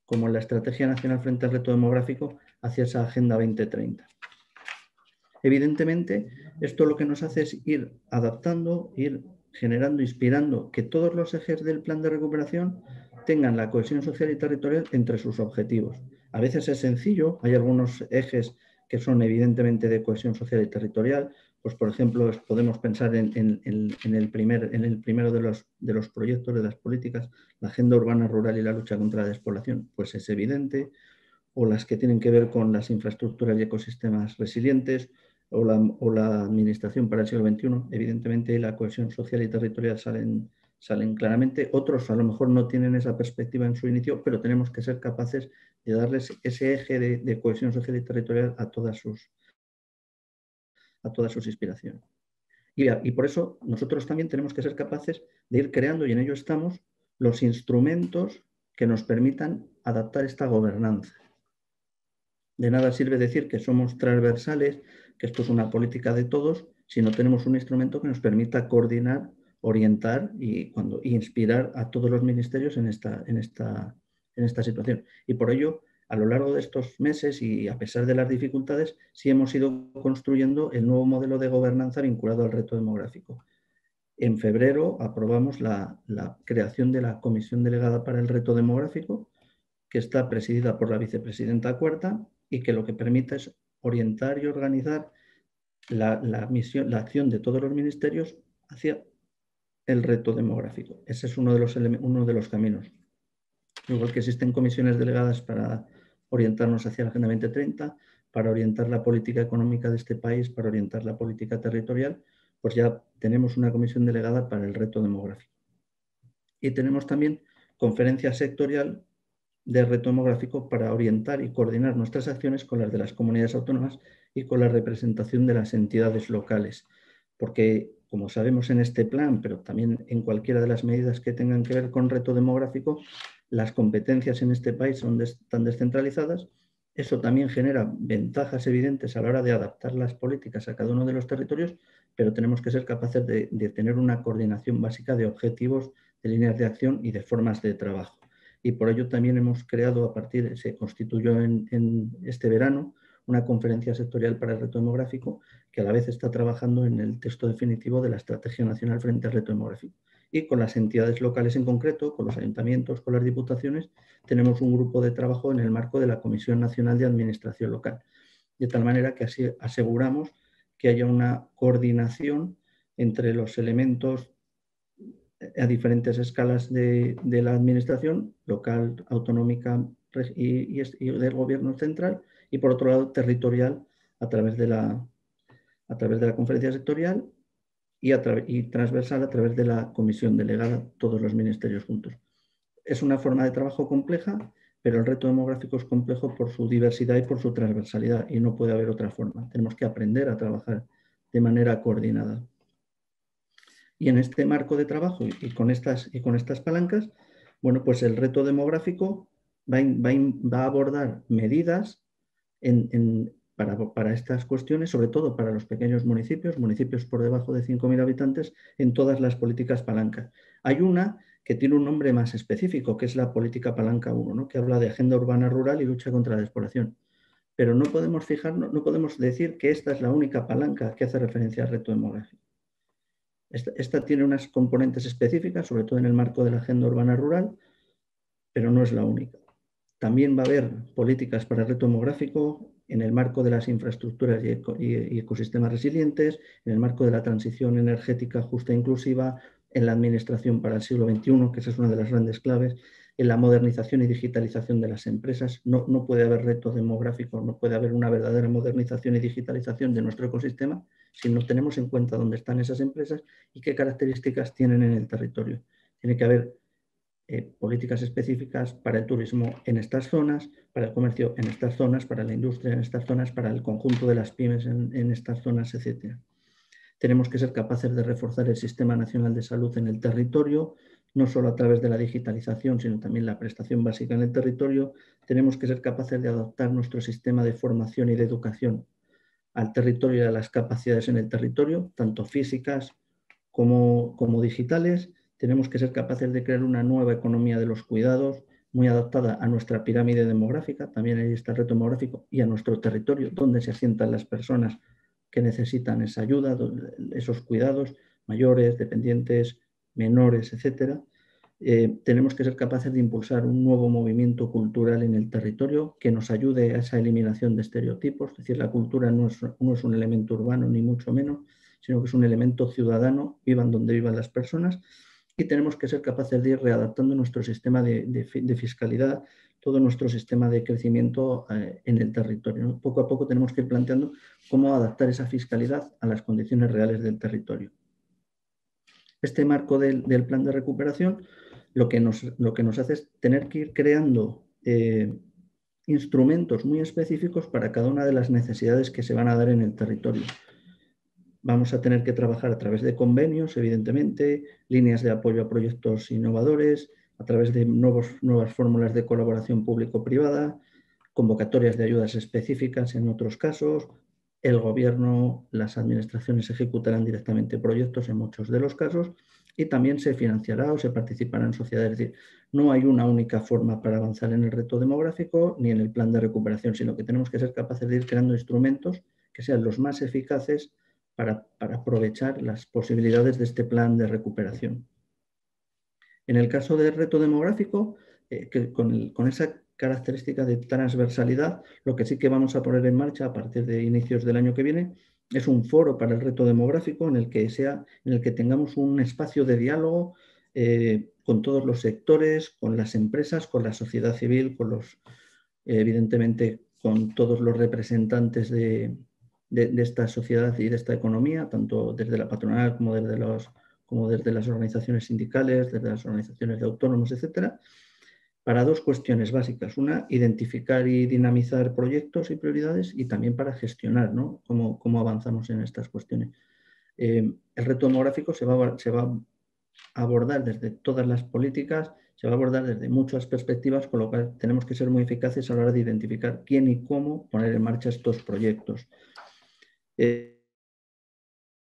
como en la Estrategia Nacional frente al reto demográfico hacia esa Agenda 2030. Evidentemente, esto lo que nos hace es ir adaptando, ir generando, inspirando que todos los ejes del plan de recuperación tengan la cohesión social y territorial entre sus objetivos. A veces es sencillo, hay algunos ejes que son evidentemente de cohesión social y territorial, pues por ejemplo podemos pensar en el primero de los proyectos de las políticas, la agenda urbana rural y la lucha contra la despoblación, pues es evidente, o las que tienen que ver con las infraestructuras y ecosistemas resilientes, o la administración para el siglo XXI, evidentemente la cohesión social y territorial salen claramente. Otros a lo mejor no tienen esa perspectiva en su inicio, pero tenemos que ser capaces de darles ese eje de cohesión social y territorial a todas sus inspiraciones. Y por eso nosotros también tenemos que ser capaces de ir creando, y en ello estamos, los instrumentos que nos permitan adaptar esta gobernanza. De nada sirve decir que somos transversales, que esto es una política de todos, si no tenemos un instrumento que nos permita coordinar, orientar y inspirar a todos los ministerios en esta situación. Y por ello, a lo largo de estos meses y a pesar de las dificultades, sí hemos ido construyendo el nuevo modelo de gobernanza vinculado al reto demográfico. En febrero aprobamos la creación de la Comisión Delegada para el Reto Demográfico, que está presidida por la vicepresidenta Cuarta y que lo que permite es orientar y organizar la acción de todos los ministerios hacia el reto demográfico. Ese es uno de los caminos. Igual que existen comisiones delegadas para orientarnos hacia la Agenda 2030, para orientar la política económica de este país, para orientar la política territorial, pues ya tenemos una comisión delegada para el reto demográfico. Y tenemos también conferencia sectorial de reto demográfico para orientar y coordinar nuestras acciones con las de las comunidades autónomas y con la representación de las entidades locales. porque, como sabemos en este plan, pero también en cualquiera de las medidas que tengan que ver con reto demográfico, las competencias en este país están descentralizadas. Eso también genera ventajas evidentes a la hora de adaptar las políticas a cada uno de los territorios, pero tenemos que ser capaces de tener una coordinación básica de objetivos, de líneas de acción y de formas de trabajo. Y por ello también hemos creado, se constituyó en este verano, una conferencia sectorial para el reto demográfico que a la vez está trabajando en el texto definitivo de la Estrategia Nacional frente al reto demográfico. Y con las entidades locales en concreto, con los ayuntamientos, con las diputaciones, tenemos un grupo de trabajo en el marco de la Comisión Nacional de Administración Local. De tal manera que así aseguramos que haya una coordinación entre los elementos a diferentes escalas de la administración local, autonómica y del gobierno central, y por otro lado territorial a través de la conferencia sectorial y transversal a través de la comisión delegada, todos los ministerios juntos. Es una forma de trabajo compleja, pero el reto demográfico es complejo por su diversidad y por su transversalidad, y no puede haber otra forma. Tenemos que aprender a trabajar de manera coordinada. Y en este marco de trabajo y con estas palancas, bueno, pues el reto demográfico va a abordar medidas para estas cuestiones, sobre todo para los pequeños municipios por debajo de 5.000 habitantes, en todas las políticas palancas. Hay una que tiene un nombre más específico, que es la política palanca 1, ¿no? Que habla de agenda urbana rural y lucha contra la despoblación. Pero no podemos decir que esta es la única palanca que hace referencia al reto demográfico. Esta tiene unas componentes específicas, sobre todo en el marco de la agenda urbana rural, pero no es la única. También va a haber políticas para el reto demográfico en el marco de las infraestructuras y ecosistemas resilientes, en el marco de la transición energética justa e inclusiva, en la administración para el siglo XXI, que esa es una de las grandes claves, en la modernización y digitalización de las empresas. No puede haber reto demográfico, no puede haber una verdadera modernización y digitalización de nuestro ecosistema si no tenemos en cuenta dónde están esas empresas y qué características tienen en el territorio. Tiene que haber políticas específicas para el turismo en estas zonas, para el comercio en estas zonas, para la industria en estas zonas, para el conjunto de las pymes en estas zonas, etc. Tenemos que ser capaces de reforzar el Sistema Nacional de Salud en el territorio, no solo a través de la digitalización, sino también la prestación básica en el territorio. Tenemos que ser capaces de adaptar nuestro sistema de formación y de educación al territorio y a las capacidades en el territorio, tanto físicas como digitales. Tenemos que ser capaces de crear una nueva economía de los cuidados, muy adaptada a nuestra pirámide demográfica, también ahí está el reto demográfico, y a nuestro territorio, donde se asientan las personas que necesitan esa ayuda, esos cuidados, mayores, dependientes, menores, etc. Tenemos que ser capaces de impulsar un nuevo movimiento cultural en el territorio que nos ayude a esa eliminación de estereotipos. Es decir, la cultura no es un elemento urbano, ni mucho menos, sino que es un elemento ciudadano, vivan donde vivan las personas. Y tenemos que ser capaces de ir readaptando nuestro sistema de fiscalidad, todo nuestro sistema de crecimiento en el territorio, ¿no? Poco a poco tenemos que ir planteando cómo adaptar esa fiscalidad a las condiciones reales del territorio. Este marco del plan de recuperación lo que nos hace es tener que ir creando instrumentos muy específicos para cada una de las necesidades que se van a dar en el territorio. Vamos a tener que trabajar a través de convenios, evidentemente, líneas de apoyo a proyectos innovadores, a través de nuevas fórmulas de colaboración público-privada, convocatorias de ayudas específicas en otros casos. El gobierno, las administraciones ejecutarán directamente proyectos en muchos de los casos y también se financiará o se participará en sociedades. Es decir, no hay una única forma para avanzar en el reto demográfico ni en el plan de recuperación, sino que tenemos que ser capaces de ir creando instrumentos que sean los más eficaces para aprovechar las posibilidades de este plan de recuperación. En el caso del reto demográfico, con esa característica de transversalidad, lo que sí que vamos a poner en marcha a partir de inicios del año que viene es un foro para el reto demográfico en el que tengamos un espacio de diálogo con todos los sectores, con las empresas, con la sociedad civil, evidentemente con todos los representantes de esta sociedad y de esta economía, tanto desde la patronal como desde las organizaciones sindicales, desde las organizaciones de autónomos, etcétera, para dos cuestiones básicas. Una, identificar y dinamizar proyectos y prioridades, y también para gestionar, ¿no?, cómo avanzamos en estas cuestiones. El reto demográfico se va a abordar desde todas las políticas, se va a abordar desde muchas perspectivas, con lo cual tenemos que ser muy eficaces a la hora de identificar quién y cómo poner en marcha estos proyectos.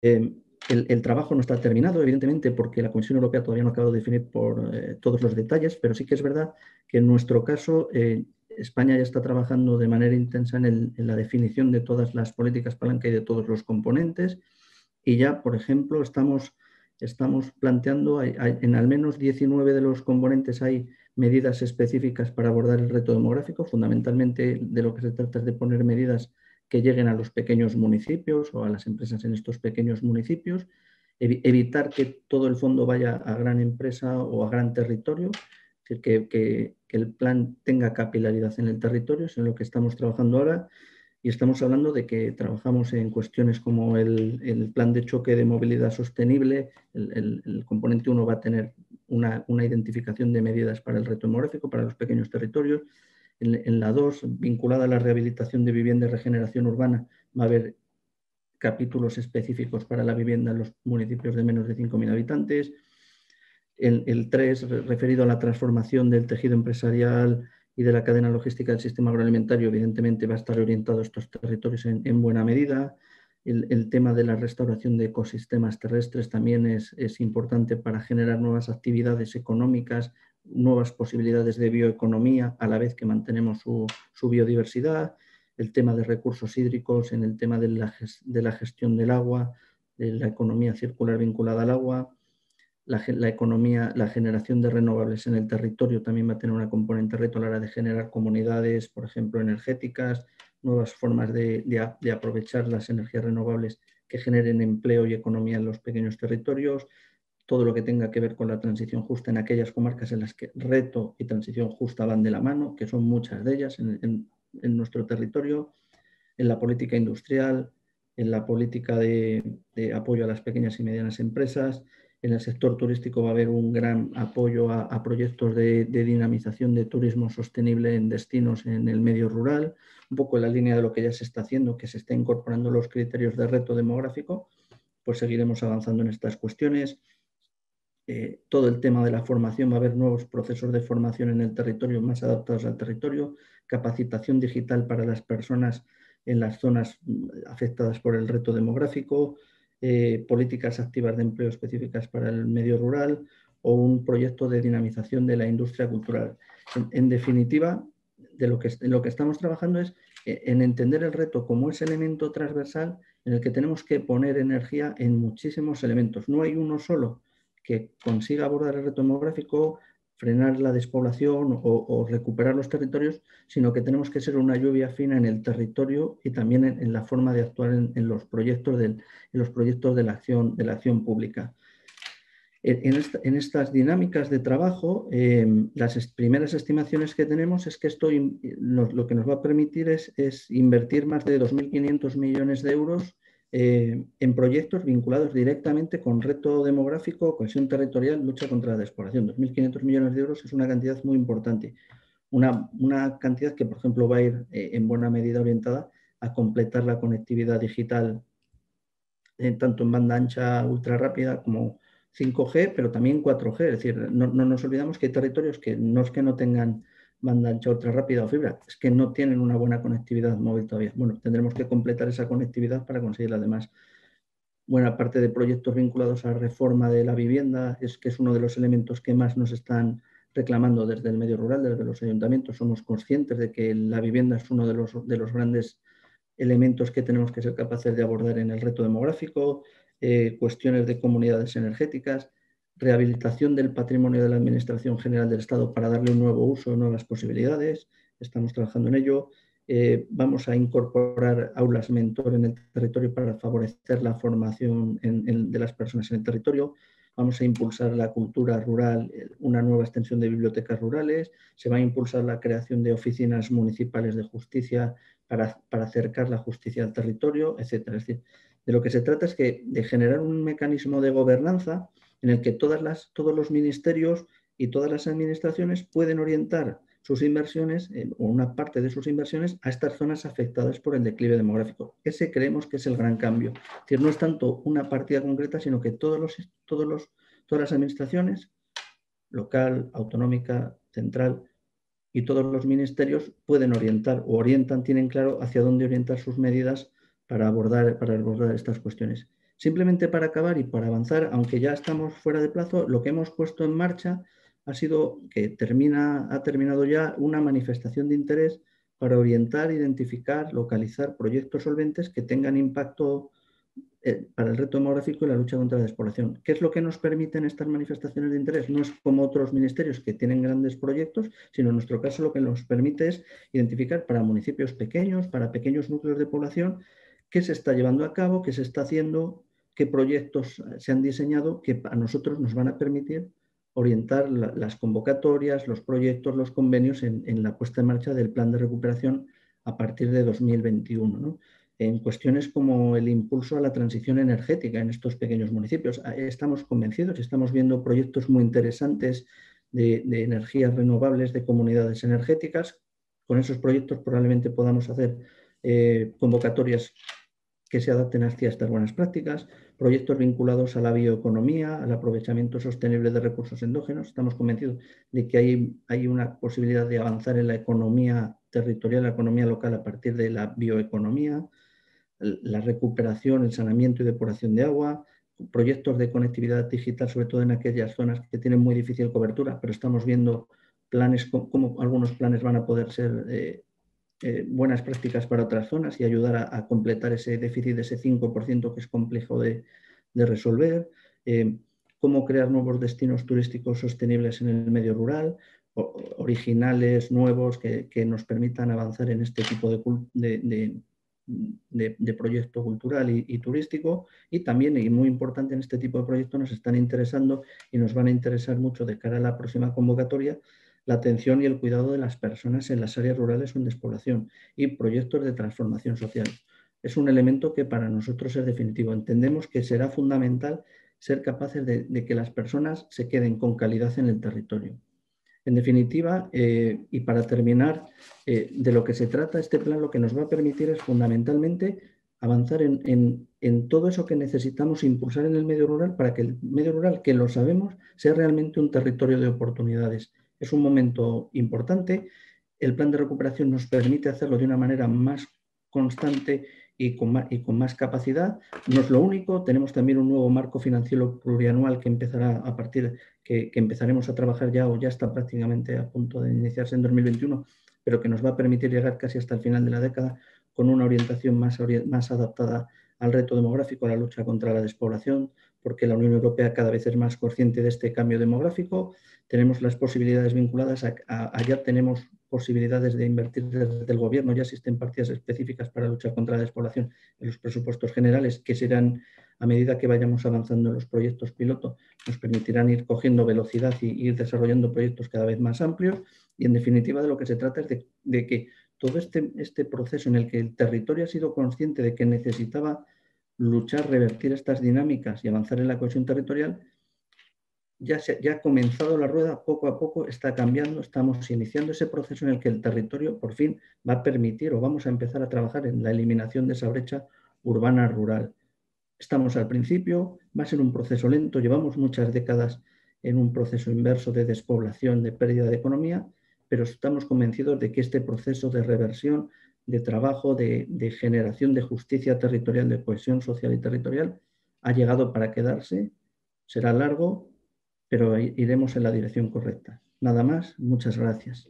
El trabajo no está terminado, evidentemente, porque la Comisión Europea todavía no ha acabado de definir por todos los detalles, pero sí que es verdad que en nuestro caso España ya está trabajando de manera intensa en la definición de todas las políticas palanca y de todos los componentes, y ya, por ejemplo, estamos planteando, en al menos 19 de los componentes hay medidas específicas para abordar el reto demográfico. Fundamentalmente de lo que se trata es de poner medidas que lleguen a los pequeños municipios o a las empresas en estos pequeños municipios, evitar que todo el fondo vaya a gran empresa o a gran territorio, es decir, que el plan tenga capilaridad en el territorio, es en lo que estamos trabajando ahora. Y estamos hablando de que trabajamos en cuestiones como el plan de choque de movilidad sostenible. El componente 1 va a tener una identificación de medidas para el reto demográfico, para los pequeños territorios. En la 2, vinculada a la rehabilitación de vivienda y regeneración urbana, va a haber capítulos específicos para la vivienda en los municipios de menos de 5.000 habitantes. El 3, referido a la transformación del tejido empresarial y de la cadena logística del sistema agroalimentario, evidentemente va a estar orientado a estos territorios en buena medida. El tema de la restauración de ecosistemas terrestres también es importante para generar nuevas actividades económicas, nuevas posibilidades de bioeconomía, a la vez que mantenemos su biodiversidad. El tema de recursos hídricos, en el tema de la gestión del agua, de la economía circular vinculada al agua. La economía, la generación de renovables en el territorio también va a tener una componente reto a la hora de generar comunidades, por ejemplo, energéticas, nuevas formas de aprovechar las energías renovables que generen empleo y economía en los pequeños territorios, todo lo que tenga que ver con la transición justa en aquellas comarcas en las que reto y transición justa van de la mano, que son muchas de ellas en nuestro territorio, en la política industrial, en la política de apoyo a las pequeñas y medianas empresas. En el sector turístico va a haber un gran apoyo a proyectos de dinamización de turismo sostenible en destinos en el medio rural, un poco en la línea de lo que ya se está haciendo, que se está incorporando los criterios de reto demográfico, pues seguiremos avanzando en estas cuestiones. Todo el tema de la formación, va a haber nuevos procesos de formación en el territorio más adaptados al territorio, capacitación digital para las personas en las zonas afectadas por el reto demográfico, políticas activas de empleo específicas para el medio rural o un proyecto de dinamización de la industria cultural. En definitiva, en lo que estamos trabajando es en entender el reto como ese elemento transversal en el que tenemos que poner energía en muchísimos elementos. No hay uno solo que consiga abordar el reto demográfico, frenar la despoblación o recuperar los territorios, sino que tenemos que ser una lluvia fina en el territorio y también en la forma de actuar en los proyectos de la acción pública. En estas dinámicas de trabajo, las primeras estimaciones que tenemos es que esto lo que nos va a permitir es invertir más de 2.500 millones de euros en proyectos vinculados directamente con reto demográfico, cohesión territorial, lucha contra la despoblación. 2.500 millones de euros es una cantidad muy importante. Una cantidad que, por ejemplo, va a ir en buena medida orientada a completar la conectividad digital, tanto en banda ancha ultra rápida como 5G, pero también 4G. Es decir, no nos olvidamos que hay territorios que no es que no tengan banda ancha ultra rápida o fibra, es que no tienen una buena conectividad móvil todavía. Bueno, tendremos que completar esa conectividad para conseguirla. Además, buena parte de proyectos vinculados a la reforma de la vivienda que es uno de los elementos que más nos están reclamando desde el medio rural, desde los ayuntamientos. Somos conscientes de que la vivienda es uno de los grandes elementos que tenemos que ser capaces de abordar en el reto demográfico, cuestiones de comunidades energéticas, rehabilitación del patrimonio de la Administración General del Estado para darle un nuevo uso, nuevas posibilidades. Estamos trabajando en ello. Vamos a incorporar aulas mentor en el territorio para favorecer la formación de las personas en el territorio. Vamos a impulsar la cultura rural, una nueva extensión de bibliotecas rurales. Se va a impulsar la creación de oficinas municipales de justicia para acercar la justicia al territorio, etc. Es decir, de lo que se trata es de generar un mecanismo de gobernanza en el que todos los ministerios y todas las administraciones pueden orientar sus inversiones o una parte de sus inversiones a estas zonas afectadas por el declive demográfico. Ese creemos que es el gran cambio. Es decir, no es tanto una partida concreta, sino que todas las administraciones, local, autonómica, central, y todos los ministerios pueden orientar o orientan, tienen claro hacia dónde orientar sus medidas para abordar estas cuestiones. Simplemente para acabar y para avanzar, aunque ya estamos fuera de plazo, lo que hemos puesto en marcha ha sido que ha terminado ya una manifestación de interés para orientar, identificar, localizar proyectos solventes que tengan impacto para el reto demográfico y la lucha contra la despoblación. ¿Qué es lo que nos permiten estas manifestaciones de interés? No es como otros ministerios que tienen grandes proyectos, sino en nuestro caso lo que nos permite es identificar para municipios pequeños, para pequeños núcleos de población, qué se está llevando a cabo, qué se está haciendo, qué proyectos se han diseñado que a nosotros nos van a permitir orientar las convocatorias, los proyectos, los convenios en la puesta en marcha del plan de recuperación a partir de 2021, ¿no? En cuestiones como el impulso a la transición energética en estos pequeños municipios. Estamos convencidos y estamos viendo proyectos muy interesantes de energías renovables, de comunidades energéticas. Con esos proyectos probablemente podamos hacer convocatorias que se adapten hacia estas buenas prácticas, proyectos vinculados a la bioeconomía, al aprovechamiento sostenible de recursos endógenos. Estamos convencidos de que hay una posibilidad de avanzar en la economía territorial, la economía local a partir de la bioeconomía, la recuperación, el saneamiento y depuración de agua, proyectos de conectividad digital, sobre todo en aquellas zonas que tienen muy difícil cobertura, pero estamos viendo planes, como algunos planes van a poder ser buenas prácticas para otras zonas y ayudar a completar ese déficit de ese 5% que es complejo de resolver, cómo crear nuevos destinos turísticos sostenibles en el medio rural, originales, nuevos, que nos permitan avanzar en este tipo de proyecto cultural y turístico. Y también, y muy importante en este tipo de proyectos, nos están interesando y nos van a interesar mucho de cara a la próxima convocatoria la atención y el cuidado de las personas en las áreas rurales o en despoblación y proyectos de transformación social. Es un elemento que para nosotros es definitivo. Entendemos que será fundamental ser capaces de que las personas se queden con calidad en el territorio. En definitiva, y para terminar, de lo que se trata este plan, lo que nos va a permitir es fundamentalmente avanzar en todo eso que necesitamos impulsar en el medio rural para que el medio rural, que lo sabemos, sea realmente un territorio de oportunidades. Es un momento importante. El plan de recuperación nos permite hacerlo de una manera más constante y con más capacidad. No es lo único, tenemos también un nuevo marco financiero plurianual que empezará a partir, que empezaremos a trabajar ya o ya está prácticamente a punto de iniciarse en 2021, pero que nos va a permitir llegar casi hasta el final de la década con una orientación más adaptada al reto demográfico, a la lucha contra la despoblación, porque la Unión Europea cada vez es más consciente de este cambio demográfico. Tenemos las posibilidades vinculadas allá tenemos posibilidades de invertir desde el gobierno, ya existen partidas específicas para luchar contra la despoblación en los presupuestos generales, que serán, a medida que vayamos avanzando en los proyectos piloto, nos permitirán ir cogiendo velocidad y ir desarrollando proyectos cada vez más amplios. Y en definitiva de lo que se trata es de que todo este proceso en el que el territorio ha sido consciente de que necesitaba luchar, revertir estas dinámicas y avanzar en la cohesión territorial, ya ha comenzado la rueda, poco a poco está cambiando, estamos iniciando ese proceso en el que el territorio por fin va a permitir o vamos a empezar a trabajar en la eliminación de esa brecha urbana-rural. Estamos al principio, va a ser un proceso lento, llevamos muchas décadas en un proceso inverso de despoblación, de pérdida de economía, pero estamos convencidos de que este proceso de reversión, de trabajo, de generación de justicia territorial, de cohesión social y territorial, ha llegado para quedarse, será largo, pero iremos en la dirección correcta. Nada más, muchas gracias.